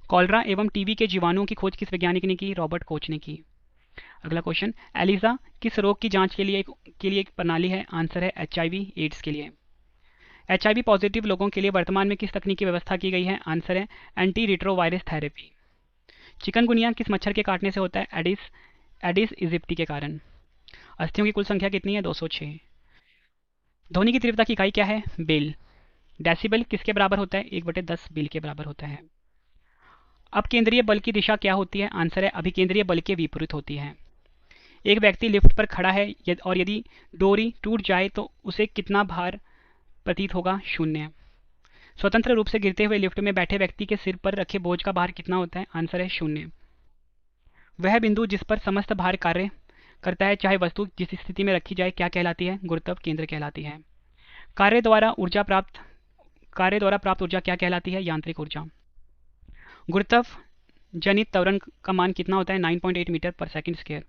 कॉलरा एवं टीबी के जीवाणुओं की खोज किस वैज्ञानिक ने की? रॉबर्ट कोच ने की। अगला क्वेश्चन, एलिसा किस रोग की जांच के लिए एक प्रणाली है? आंसर है एचआईवी एड्स के लिए। एचआईवी पॉजिटिव लोगों के लिए वर्तमान में किस तकनीक की व्यवस्था की गई है? आंसर है एंटी रिट्रोवायरस थेरेपी। चिकनगुनिया किस मच्छर के काटने से होता है? एडिस इजिप्टी के कारण। अस्थियों की कुल संख्या कितनी है? 206। ध्वनि की तीव्रता की इकाई क्या है? बेल। डेसिबल किसके बराबर होता है? 1/10 बेल के बराबर होता है। अब केंद्रीय बल की दिशा क्या होती है? आंसर है अभिकेंद्रीय बल के विपरीत होती है। एक व्यक्ति लिफ्ट पर खड़ा है और यदि डोरी टूट जाए तो उसे कितना भार प्रतीत होगा? 0। स्वतंत्र रूप से गिरते हुए लिफ्ट में बैठे व्यक्ति के सिर पर रखे बोझ का भार कितना होता है? आंसर है 0। वह बिंदु जिस पर समस्त भार कार्य करता है चाहे वस्तु जिस स्थिति में रखी जाए क्या कहलाती है? गुरुत्व केंद्र कहलाती है। कार्य द्वारा प्राप्त ऊर्जा क्या कहलाती है? यांत्रिक ऊर्जा। गुरुत्व जनित त्वरण का मान कितना होता है? 9.8 मीटर पर सेकंड स्क्वायर।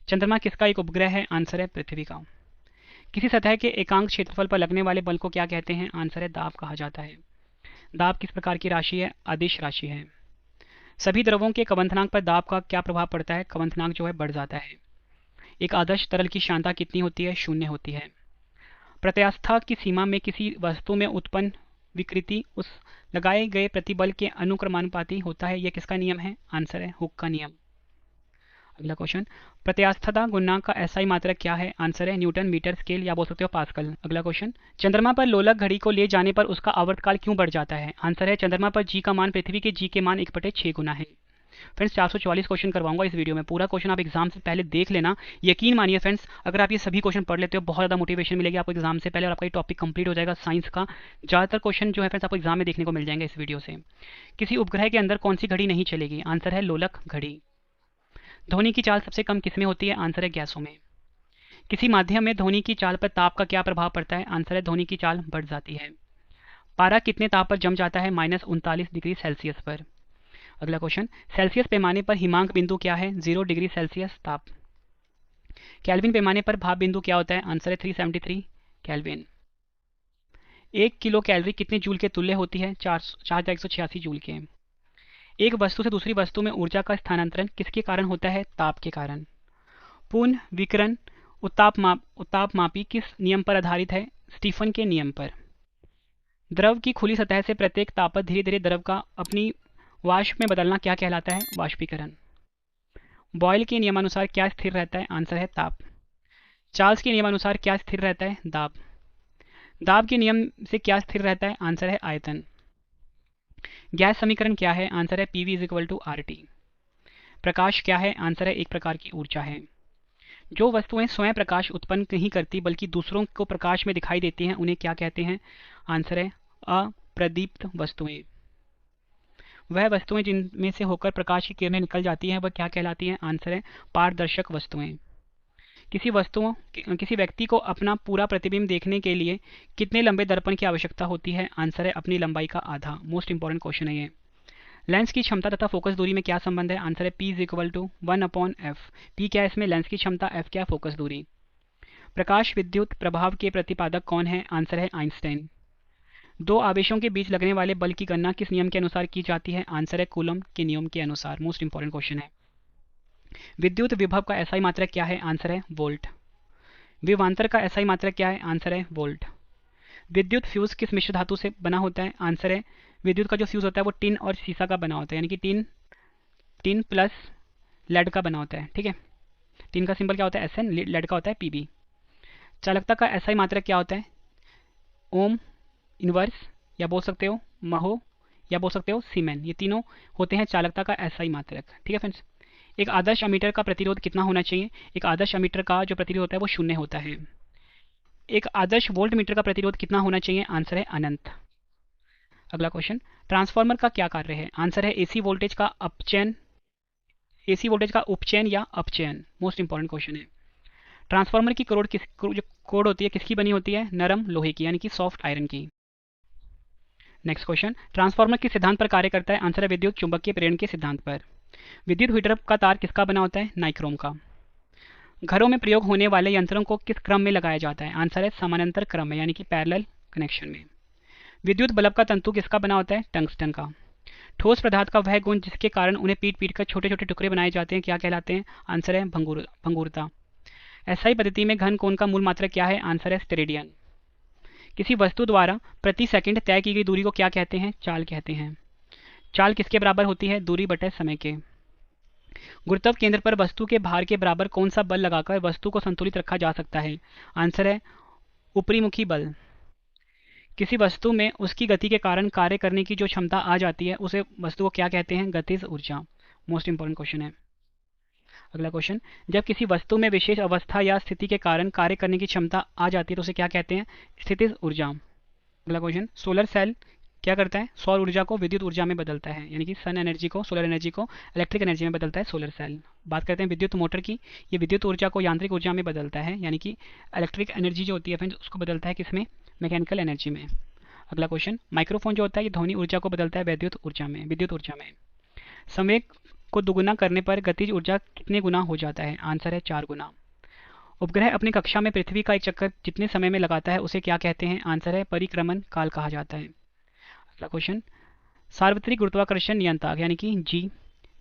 चंद्रमा किसका एक उपग्रह है? आंसर है पृथ्वी का। किसी सतह के एकांक क्षेत्रफल पर लगने वाले बल को क्या कहते हैं? आंसर है दाब कहा जाता है। दाब किस प्रकार की राशि है? अदिश राशि है। सभी द्रवों के कवंथनांक पर दाब का क्या प्रभाव पड़ता है? कवंथनांक जो है बढ़ जाता है। एक आदर्श तरल की सांद्रता कितनी होती है? 0 होती है। प्रत्यास्था की सीमा में किसी वस्तु में उत्पन्न विकृति उस लगाए गए प्रतिबल के अनुक्रमानुपाती होता है। यह किसका नियम है? आंसर है हुक का नियम। अगला क्वेश्चन, प्रत्यास्थता गुणांक का एसआई मात्रक क्या है? आंसर है न्यूटन मीटर स्केल या बोल सकते हो पास्कल। अगला क्वेश्चन, चंद्रमा पर लोलक घड़ी को ले जाने पर उसका आवर्तकाल क्यों बढ़ जाता है? आंसर है चंद्रमा पर जी का मान पृथ्वी के जी के मान 1/6 गुना है। फ्रेंड्स 444 क्वेश्चन करवाऊंगा इस वीडियो में। पूरा क्वेश्चन आप एग्जाम से पहले देख लेना। यकीन मानिए फ्रेंड्स, अगर आप ये सभी क्वेश्चन पढ़ लेते हो बहुत ज़्यादा मोटिवेशन मिलेगी आपको एग्जाम से पहले और आपका ये टॉपिक कंप्लीट हो जाएगा साइंस का। ज़्यादातर क्वेश्चन जो है फ्रेंड्स आपको एग्जाम में देखने को मिल जाएंगे इस वीडियो से। किसी उपग्रह के अंदर कौन सी घड़ी नहीं चलेगी? आंसर है लोलक घड़ी। ध्वनि की चाल सबसे कम किसमें होती है? आंसर है गैसों में। किसी माध्यम में ध्वनि की चाल पर ताप का क्या प्रभाव पड़ता है? आंसर है ध्वनि की चाल बढ़ जाती है। पारा कितने ताप पर जम जाता है? -39 डिग्री सेल्सियस पर। अगला क्वेश्चन, सेल्सियस पैमाने पर हिमांक बिंदु क्या है? 0 डिग्री सेल्सियस ताप। केल्विन पैमाने पर भाप बिंदु क्या होता है? आंसर है 373 केल्विन। 1 किलो कैलोरी कितने जूल के तुल्य होती है? 4186 जूल के। एक वस्तु से दूसरी वस्तु में ऊर्जा का स्थानांतरण किसके कारण होता है? ताप के कारण। पूर्ण विकिरण उत्तापमापी किस नियम पर आधारित है? स्टीफन के नियम पर। द्रव की खुली सतह से प्रत्येक ताप पर धीरे धीरे द्रव का अपनी वाष्प में बदलना क्या कहलाता है? वाष्पीकरण। बॉयल के नियमानुसार क्या स्थिर रहता है? आंसर है ताप। चार्ल्स के नियमानुसार क्या स्थिर रहता है? दाब। दाब के नियम से क्या स्थिर रहता है? आंसर है आयतन। गैस समीकरण क्या है? आंसर है PV = RT। प्रकाश क्या है? आंसर है एक प्रकार की ऊर्जा है। जो वस्तुएं स्वयं प्रकाश उत्पन्न नहीं करती बल्कि दूसरों को प्रकाश में दिखाई देती हैं उन्हें क्या कहते हैं? आंसर है प्रदीप्त वस्तुएं। वह वस्तुएं जिनमें से होकर प्रकाश की किरणें निकल जाती हैं वह क्या कहलाती हैं? आंसर है पारदर्शक वस्तुएं। किसी व्यक्ति को अपना पूरा प्रतिबिंब देखने के लिए कितने लंबे दर्पण की आवश्यकता होती है? आंसर है अपनी लंबाई का आधा। मोस्ट इंपॉर्टेंट क्वेश्चन है ये। लेंस की क्षमता तथा फोकस दूरी में क्या संबंध है? आंसर है P is equal to 1/f। P क्या है इसमें? लेंस की क्षमता, F क्या है? फोकस दूरी। प्रकाश विद्युत प्रभाव के प्रतिपादक कौन है? आंसर है आइंस्टाइन। दो आवेशों के बीच लगने वाले बल की गणना किस नियम के अनुसार की जाती है? आंसर है कूलम के नियम के अनुसार। मोस्ट इंपॉर्टेंट क्वेश्चन है। विद्युत विभव का एसआई मात्रक क्या है? आंसर है वोल्ट। विभवांतर का एसआई मात्रक क्या है? आंसर है वोल्ट। विद्युत फ्यूज किस मिश्र धातु से बना होता है? आंसर है विद्युत का जो फ्यूज होता है वो टिन और सीसा का बना होता है, यानी कि टिन प्लस लेड का बना होता है। ठीक है, टिन का सिंबल क्या होता है? Sn, लेड का होता है Pb। चालकता का एसआई मात्रक क्या होता है? ओम, इनवर्स, या बोल सकते हो महो, या बोल सकते हो सीमेन। ये तीनों होते हैं चालकता का एसआई मात्रक। ठीक है फ्रेंड्स। एक आदर्श अमीटर का प्रतिरोध कितना होना चाहिए? एक आदर्श अमीटर का जो प्रतिरोध होता है वो 0 होता है। एक आदर्श वोल्ट मीटर का प्रतिरोध कितना होना चाहिए? आंसर है अनंत। अगला क्वेश्चन, ट्रांसफार्मर का क्या कार्य है? आंसर है एसी वोल्टेज का उपचयन या अपचयन। मोस्ट इंपॉर्टेंट क्वेश्चन है। ट्रांसफार्मर की जो कोड होती है किसकी बनी होती है? नरम लोहे की, यानी कि सॉफ्ट आयरन की। नेक्स्ट क्वेश्चन, ट्रांसफार्मर किस सिद्धांत पर कार्य करता है? आंसर है विद्युत चुंबकीय प्रेरण के सिद्धांत पर। विद्युत हीटर का तार किसका बना होता है? नाइक्रोम का। घरों में प्रयोग होने वाले यंत्रों को किस क्रम में लगाया जाता है? आंसर है समानांतर क्रम में, यानी कि पैरेलल कनेक्शन में। विद्युत बल्ब का तंतु किसका बना होता है? टंगस्टन का। ठोस पदार्थ का वह गुण जिसके कारण उन्हें पीट पीट कर छोटे छोटे टुकड़े बनाए जाते हैं क्या कहलाते हैं? आंसर है भंगुरता। एसआई पद्धति में घन कोण का मूल मात्रक क्या है? आंसर है स्टेरेडियन। किसी वस्तु द्वारा प्रति सेकंड तय की गई दूरी को क्या कहते हैं? चाल कहते हैं। चाल किसके बराबर होती है? दूरी बटे समय के। गुरुत्व केंद्र पर वस्तु के भार के बराबर कौन सा बल लगाकर वस्तु को संतुलित रखा जा सकता है? आंसर है ऊपरीमुखी बल। किसी वस्तु में उसकी गति के कारण कार्य करने की जो क्षमता आ जाती है उसे वस्तु को क्या कहते हैं? गतिज ऊर्जा। मोस्ट इंपॉर्टेंट क्वेश्चन है। अगला क्वेश्चन, जब किसी वस्तु में विशेष अवस्था या स्थिति के कारण कार्य करने की क्षमता आ जाती है तो उसे क्या कहते हैं? स्थितिज ऊर्जा। अगला क्वेश्चन, सोलर सेल क्या करता है? सौर ऊर्जा को विद्युत ऊर्जा में बदलता है, यानी कि सन एनर्जी को, सोलर एनर्जी को इलेक्ट्रिक एनर्जी में बदलता है सोलर सेल। बात करते हैं विद्युत मोटर की। ये विद्युत ऊर्जा को यांत्रिक ऊर्जा में बदलता है, यानी कि इलेक्ट्रिक एनर्जी जो होती है फ्रेंड्स उसको बदलता है किसमें? मैकेनिकल एनर्जी में। अगला क्वेश्चन, माइक्रोफोन जो होता है ये ध्वनि ऊर्जा को बदलता है विद्युत ऊर्जा में। संवेग को दुगुना करने पर गतिज ऊर्जा कितने गुना हो जाता है? आंसर है 4 गुना। उपग्रह अपनी कक्षा में पृथ्वी का एक चक्कर जितने समय में लगाता है उसे क्या कहते हैं? आंसर है परिक्रमण काल कहा जाता है। अगला क्वेश्चन, सार्वत्रिक गुरुत्वाकर्षण नियंत्रक यानी कि जी,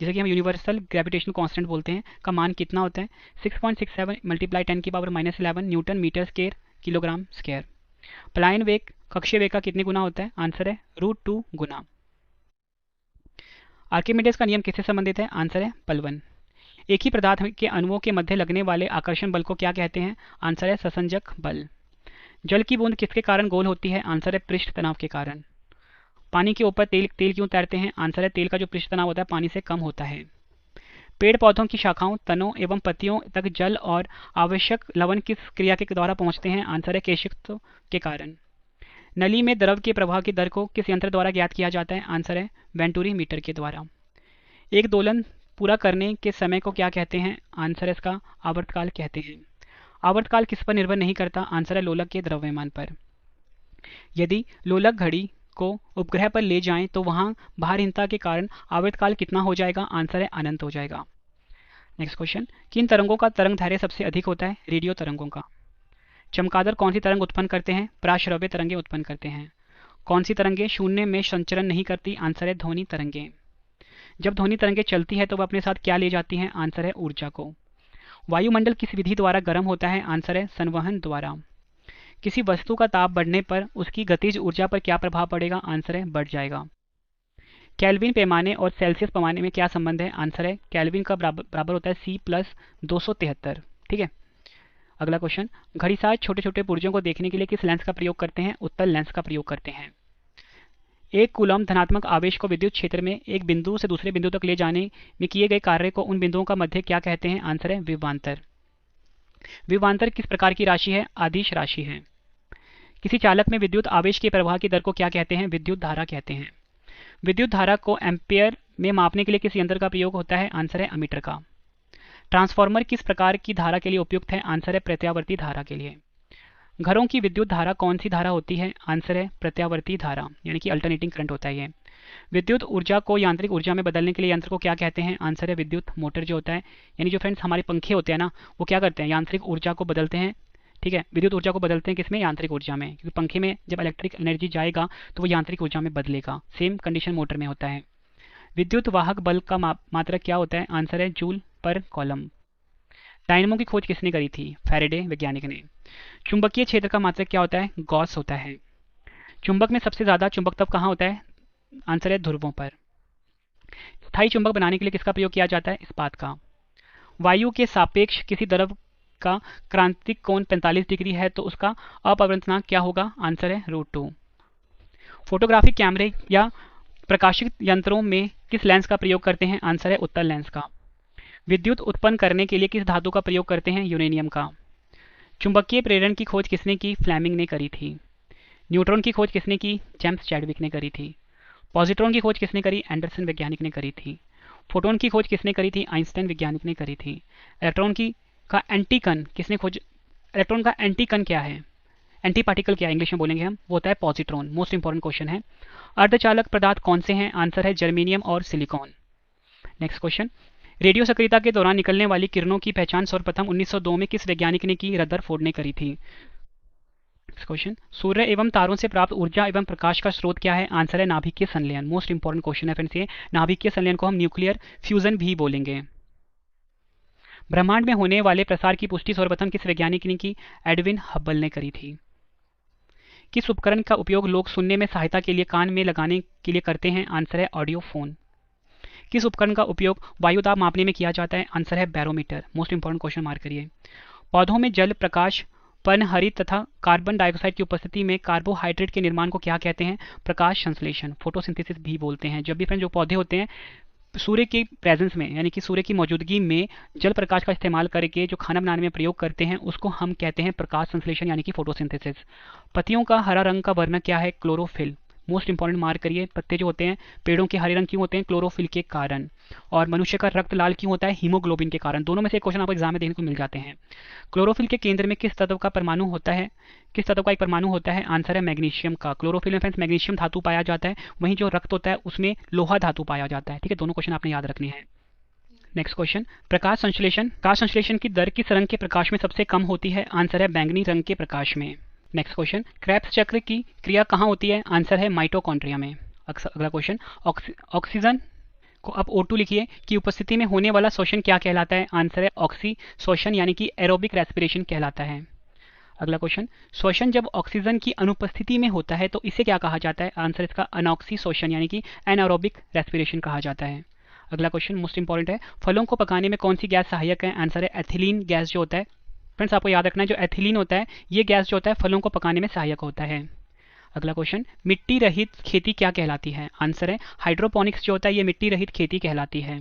जिसे कि हम यूनिवर्सल ग्रेविटेशन कांस्टेंट बोलते हैं, का मान कितना होता है? 6.67 multiply 10⁻⁻11 newton metre square kilogram square. पलायन वेग कक्षीय वेग का कितने गुना होता है? आंसर है √2 गुना। आर्किमिडीज का नियम किससे संबंधित है? आंसर है बलवन। एक ही पदार्थ के अणुओं के मध्य लगने वाले आकर्षण बल को क्या कहते हैं? आंसर है ससंजक बल। जल की बूंद किसके कारण गोल होती है? आंसर है पृष्ठ तनाव के कारण। पानी के ऊपर तेल क्यों तैरते हैं? आंसर है तेल का जो पृष्ठ तनाव होता है पानी से कम होता है। पेड़ पौधों की शाखाओं, तनों एवं पत्तियों तक जल और आवश्यक लवण किस क्रिया के द्वारा पहुंचते हैं? आंसर है केशित्व के कारण। नली में द्रव के प्रवाह की दर को किस यंत्र द्वारा ज्ञात किया जाता है? आंसर है वेंटुरी मीटर के द्वारा। एक दोलन पूरा करने के समय को क्या कहते हैं? आंसर है इसका आवर्तकाल कहते हैं। आवर्तकाल किस पर निर्भर नहीं करता? आंसर है लोलक के द्रव्यमान पर। यदि लोलक घड़ी को उपग्रह पर ले जाएं तो वहां भारहीनता के कारण आवर्तकाल कितना हो जाएगा? आंसर है अनंत हो जाएगा। नेक्स्ट क्वेश्चन, किन तरंगों का तरंग दैर्ध्य सबसे अधिक होता है? रेडियो तरंगों का। चमगादड़ कौन सी तरंग उत्पन्न करते हैं? पराश्रव्य तरंगे उत्पन्न करते हैं। कौन सी तरंगे शून्य में संचरण नहीं करती? आंसर है ध्वनि तरंगे। जब ध्वनि तरंगे चलती है तो वह अपने साथ क्या ले जाती हैं? आंसर है ऊर्जा को। वायुमंडल किस विधि द्वारा गर्म होता है? आंसर है संवहन द्वारा। किसी वस्तु का ताप बढ़ने पर उसकी गतिज ऊर्जा पर क्या प्रभाव पड़ेगा? आंसर है बढ़ जाएगा। केल्विन पैमाने और सेल्सियस पैमाने में क्या संबंध है? आंसर है केल्विन का बराबर होता है C+273। ठीक है। अगला क्वेश्चन, घड़ीसाज छोटे छोटे पुर्जों को देखने के लिए किस लेंस का प्रयोग करते हैं? उत्तल लेंस का प्रयोग करते हैं। एक कूलम धनात्मक आवेश को विद्युत क्षेत्र में एक बिंदु से दूसरे बिंदु तक ले जाने में किए गए कार्य को उन बिंदुओं का मध्य क्या कहते हैं? आंसर है विभवांतर। विभवांतर किस प्रकार की राशि है? अदिश राशि है। किसी चालक में विद्युत आवेश के प्रवाह की दर को क्या कहते हैं? विद्युत धारा कहते हैं। विद्युत धारा को एम्पियर में मापने के लिए किस यंत्र का प्रयोग होता है? आंसर है अमीटर का। ट्रांसफार्मर किस प्रकार की धारा के लिए उपयुक्त है? आंसर है प्रत्यावर्ती धारा के लिए। घरों की विद्युत धारा कौन सी धारा होती है? आंसर है प्रत्यावर्ती धारा, यानी कि अल्टरनेटिंग करंट होता है ये। विद्युत ऊर्जा को यांत्रिक ऊर्जा में बदलने के लिए यंत्र को क्या कहते हैं? आंसर है विद्युत मोटर जो होता है, यानी जो फ्रेंड्स हमारे पंखे होते हैं ना, वो क्या करते हैं? यांत्रिक ऊर्जा को बदलते हैं। ठीक है, विद्युत ऊर्जा को बदलते हैं किसमें? यांत्रिक ऊर्जा में, क्योंकि पंखे में जब इलेक्ट्रिक एनर्जी जाएगा तो वो यांत्रिक ऊर्जा में बदलेगा। सेम कंडीशन मोटर में होता है। विद्युत वाहक बल का मात्रक क्या होता है? आंसर है जूल पर कॉलम। डायनमो की खोज किसने करी थी? फैराडे वैज्ञानिक ने। चुंबकीय क्षेत्र का मात्रक क्या होता है? गॉस होता है। चुंबक में सबसे ज्यादा चुंबक तब कहाँ होता है? आंसर है ध्रुवों पर। स्थायी चुंबक बनाने के लिए किसका प्रयोग किया जाता है? इस्पात का। वायु के सापेक्ष किसी द्रव का क्रांतिक कोण 45 डिग्री है तो उसका अपवर्तनांक क्या होगा? आंसर है √2। फोटोग्राफिक कैमरे या प्रकाशित यंत्रों में किस लेंस का प्रयोग करते हैं? आंसर है उत्तल लेंस का। विद्युत उत्पन्न करने के लिए किस धातु का प्रयोग करते हैं? यूरेनियम का। चुंबकीय प्रेरण की खोज किसने की? फ्लेमिंग ने करी थी। न्यूट्रॉन की खोज किसने की? जेम्स चैडविक ने करी थी। पॉजिट्रॉन की खोज किसने करी? एंडरसन वैज्ञानिक ने करी थी। फोटोन की खोज किसने करी थी? आइंस्टाइन वैज्ञानिक ने करी थी। इलेक्ट्रॉन की का एंटीकन किसने खोज? इलेक्ट्रॉन का एंटीकन क्या है? एंटी पार्टिकल क्या है इंग्लिश में बोलेंगे हम? वो होता है पॉजिट्रॉन। मोस्ट इंपॉर्टेंट क्वेश्चन है। अर्धचालक पदार्थ कौन से हैं? आंसर है जर्मेनियम और सिलिकॉन। नेक्स्ट क्वेश्चन, रेडियो सक्रियता के दौरान निकलने वाली किरणों की पहचान सर्वप्रथम 1902 में किस वैज्ञानिक ने की? रदरफोर्ड ने करी थी। क्वेश्चन, सूर्य एवं तारों से प्राप्त ऊर्जा एवं प्रकाश का स्रोत क्या है? आंसर है नाभिकीय संलयन। मोस्ट इंपॉर्टेंट क्वेश्चन है फ्रेंड्स ये। नाभिकीय संलयन को हम न्यूक्लियर फ्यूजन भी बोलेंगे। ब्रह्मांड में होने वाले प्रसार की पुष्टि सर्वप्रथम किस वैज्ञानिक ने की? एडविन हब्बल ने करी थी। किस उपकरण का उपयोग लोग सुनने में सहायता के लिए कान में लगाने के लिए करते हैं? आंसर है ऑडियो फोन। किस उपकरण का उपयोग वायुदाब मापने में किया जाता है? आंसर है barometer. Most important question mark करिए। पौधों में जल, प्रकाश, पर्ण, हरित तथा कार्बन डाइऑक्साइड की उपस्थिति में कार्बोहाइड्रेट के निर्माण को क्या कहते हैं? प्रकाश संश्लेषण, फोटोसिंथेसिस भी बोलते हैं। जब भी फ्रेंड जो पौधे होते हैं सूर्य के प्रेजेंस में, यानी कि सूर्य की मौजूदगी में जल प्रकाश का इस्तेमाल करके जो खाना बनाने में प्रयोग करते हैं उसको हम कहते हैं प्रकाश संश्लेषण, यानी कि फोटोसिंथेसिस। पत्तियों का हरा रंग का वर्णक क्या है? क्लोरोफिल। मोस्ट इंपॉर्टेंट मार्क करिए। पत्ते जो होते हैं पेड़ों के हरे रंग क्यों होते हैं? क्लोरोफिल के कारण। और मनुष्य का रक्त लाल क्यों होता है? हीमोग्लोबिन के कारण। दोनों में से एक क्वेश्चन आपको एग्जाम में देखने को मिल जाते हैं। क्लोरोफिल के केंद्र में किस तत्व का परमाणु होता है? किस तत्व का एक परमाणु होता है? आंसर है मैग्नीशियम का। क्लोरोफिल में फ्रेंड्स मैग्नीशियम धातु पाया जाता है, वहीं जो रक्त होता है उसमें लोहा धातु पाया जाता है। ठीक है, दोनों क्वेश्चन आपने याद रखने हैं। नेक्स्ट क्वेश्चन, प्रकाश संश्लेषण की दर किस रंग के प्रकाश में सबसे कम होती है? आंसर है बैंगनी रंग के प्रकाश में। नेक्स्ट क्वेश्चन, क्रेब्स चक्र की क्रिया कहाँ होती है? आंसर है माइटोकॉन्ड्रिया में। अगला क्वेश्चन, ऑक्सीजन को आप O2 लिखिए की उपस्थिति में होने वाला श्वसन क्या कहलाता है? आंसर है ऑक्सी श्वसन, यानी कि एरोबिक रेस्पिरेशन कहलाता है। अगला क्वेश्चन, श्वसन जब ऑक्सीजन की अनुपस्थिति में होता है तो इसे क्या कहा जाता है? आंसर इसका अनॉक्सी श्वसन, यानी कि एनारोबिक रेस्पिरेशन कहा जाता है। अगला क्वेश्चन मोस्ट इंपॉर्टेंट है, फलों को पकाने में कौन सी गैस सहायक है? आंसर है एथिलीन गैस जो होता है। फ्रेंड्स आपको याद रखना है जो एथिलीन होता है ये गैस जो होता है फलों को पकाने में सहायक होता है। अगला क्वेश्चन, मिट्टी रहित खेती क्या कहलाती है? आंसर है हाइड्रोपोनिक्स जो होता है ये मिट्टी रहित खेती कहलाती है।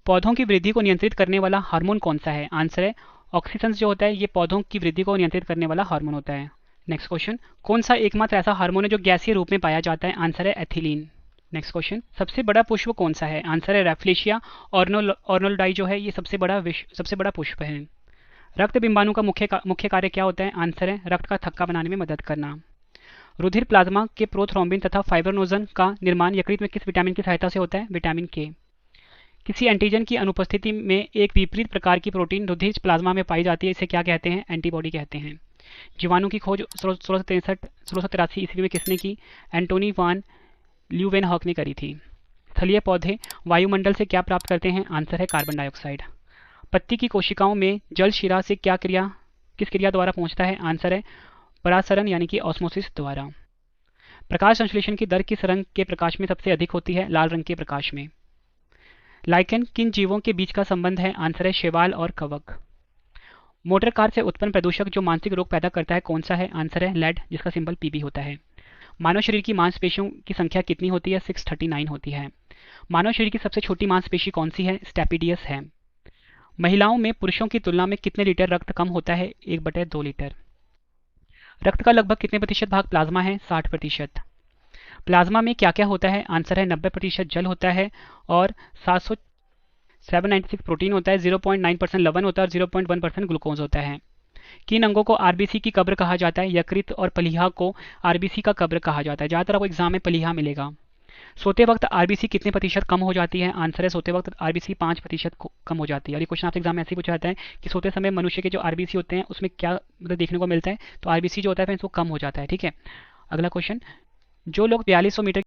पौधों की वृद्धि को नियंत्रित करने वाला हार्मोन कौन सा है? आंसर है ऑक्सीजन जो होता है ये पौधों की वृद्धि को नियंत्रित करने वाला हार्मोन होता है। नेक्स्ट क्वेश्चन, कौन सा एकमात्र ऐसा हार्मोन है जो गैसीय रूप में पाया जाता है? आंसर है एथिलीन। नेक्स्ट क्वेश्चन, सबसे बड़ा पुष्प कौन सा है? आंसर है रैफ्लेशिया ऑर्नोल्डाई जो है ये सबसे बड़ा पुष्प है। रक्त बिंबाणु का मुख्य कार्य क्या होता है? आंसर है रक्त का थक्का बनाने में मदद करना। रुधिर प्लाज्मा के प्रोथ्रोम्बिन तथा फाइब्रोनोजन का निर्माण यकृत में किस विटामिन की सहायता से होता है? विटामिन के। किसी एंटीजन की अनुपस्थिति में एक विपरीत प्रकार की प्रोटीन रुधिर प्लाज्मा में पाई जाती है, इसे क्या कहते हैं? एंटीबॉडी कहते हैं। जीवाणु की खोज 1683 ईस्वी में किसने की? एंटोनी वान ल्यूवेनहॉक ने करी थी। स्थलीय पौधे वायुमंडल से क्या प्राप्त करते हैं? आंसर है कार्बन डाइऑक्साइड। पत्ती की कोशिकाओं में जल शिरा से किस क्रिया द्वारा पहुंचता है? आंसर है परासरण, यानी कि ऑस्मोसिस द्वारा। प्रकाश संश्लेषण की दर किस रंग के प्रकाश में सबसे अधिक होती है? लाल रंग के प्रकाश में। लाइकेन किन जीवों के बीच का संबंध है? आंसर है शैवाल और कवक। मोटर कार से उत्पन्न प्रदूषक जो मानसिक रोग पैदा करता है कौन सा है? आंसर है लेड, जिसका सिंबल Pb होता है। मानव शरीर की मांसपेशियों की संख्या कितनी होती है? 639 होती है। मानव शरीर की सबसे छोटी मांसपेशी कौन सी है? स्टेपिडियस है। महिलाओं में पुरुषों की तुलना में कितने लीटर रक्त कम होता है? 1/2 लीटर। रक्त का लगभग कितने प्रतिशत भाग प्लाज्मा है? 60%। प्लाज्मा में क्या क्या होता है? आंसर है 90% जल होता है और 796 प्रोटीन होता है, 0.9% लवण होता है और 0.1% ग्लूकोज होता है। किन अंगों को आरबीसी की कब्र कहा जाता है? यकृत और प्लीहा को आरबीसी का कब्र कहा जाता है। ज़्यादातर आपको एग्जाम में प्लीहा मिलेगा। सोते वक्त आरबीसी कितने प्रतिशत कम हो जाती है? आंसर है सोते वक्त आरबीसी 5% कम हो जाती है। और ये क्वेश्चन आपसे एग्जाम में ऐसे ही पूछा जाता है कि सोते समय मनुष्य के जो आरबीसी होते हैं उसमें क्या मतलब देखने को मिलता है? तो आरबीसी जो होता है वो कम हो जाता है। ठीक है, अगला क्वेश्चन, जो लोग 4200 मीटर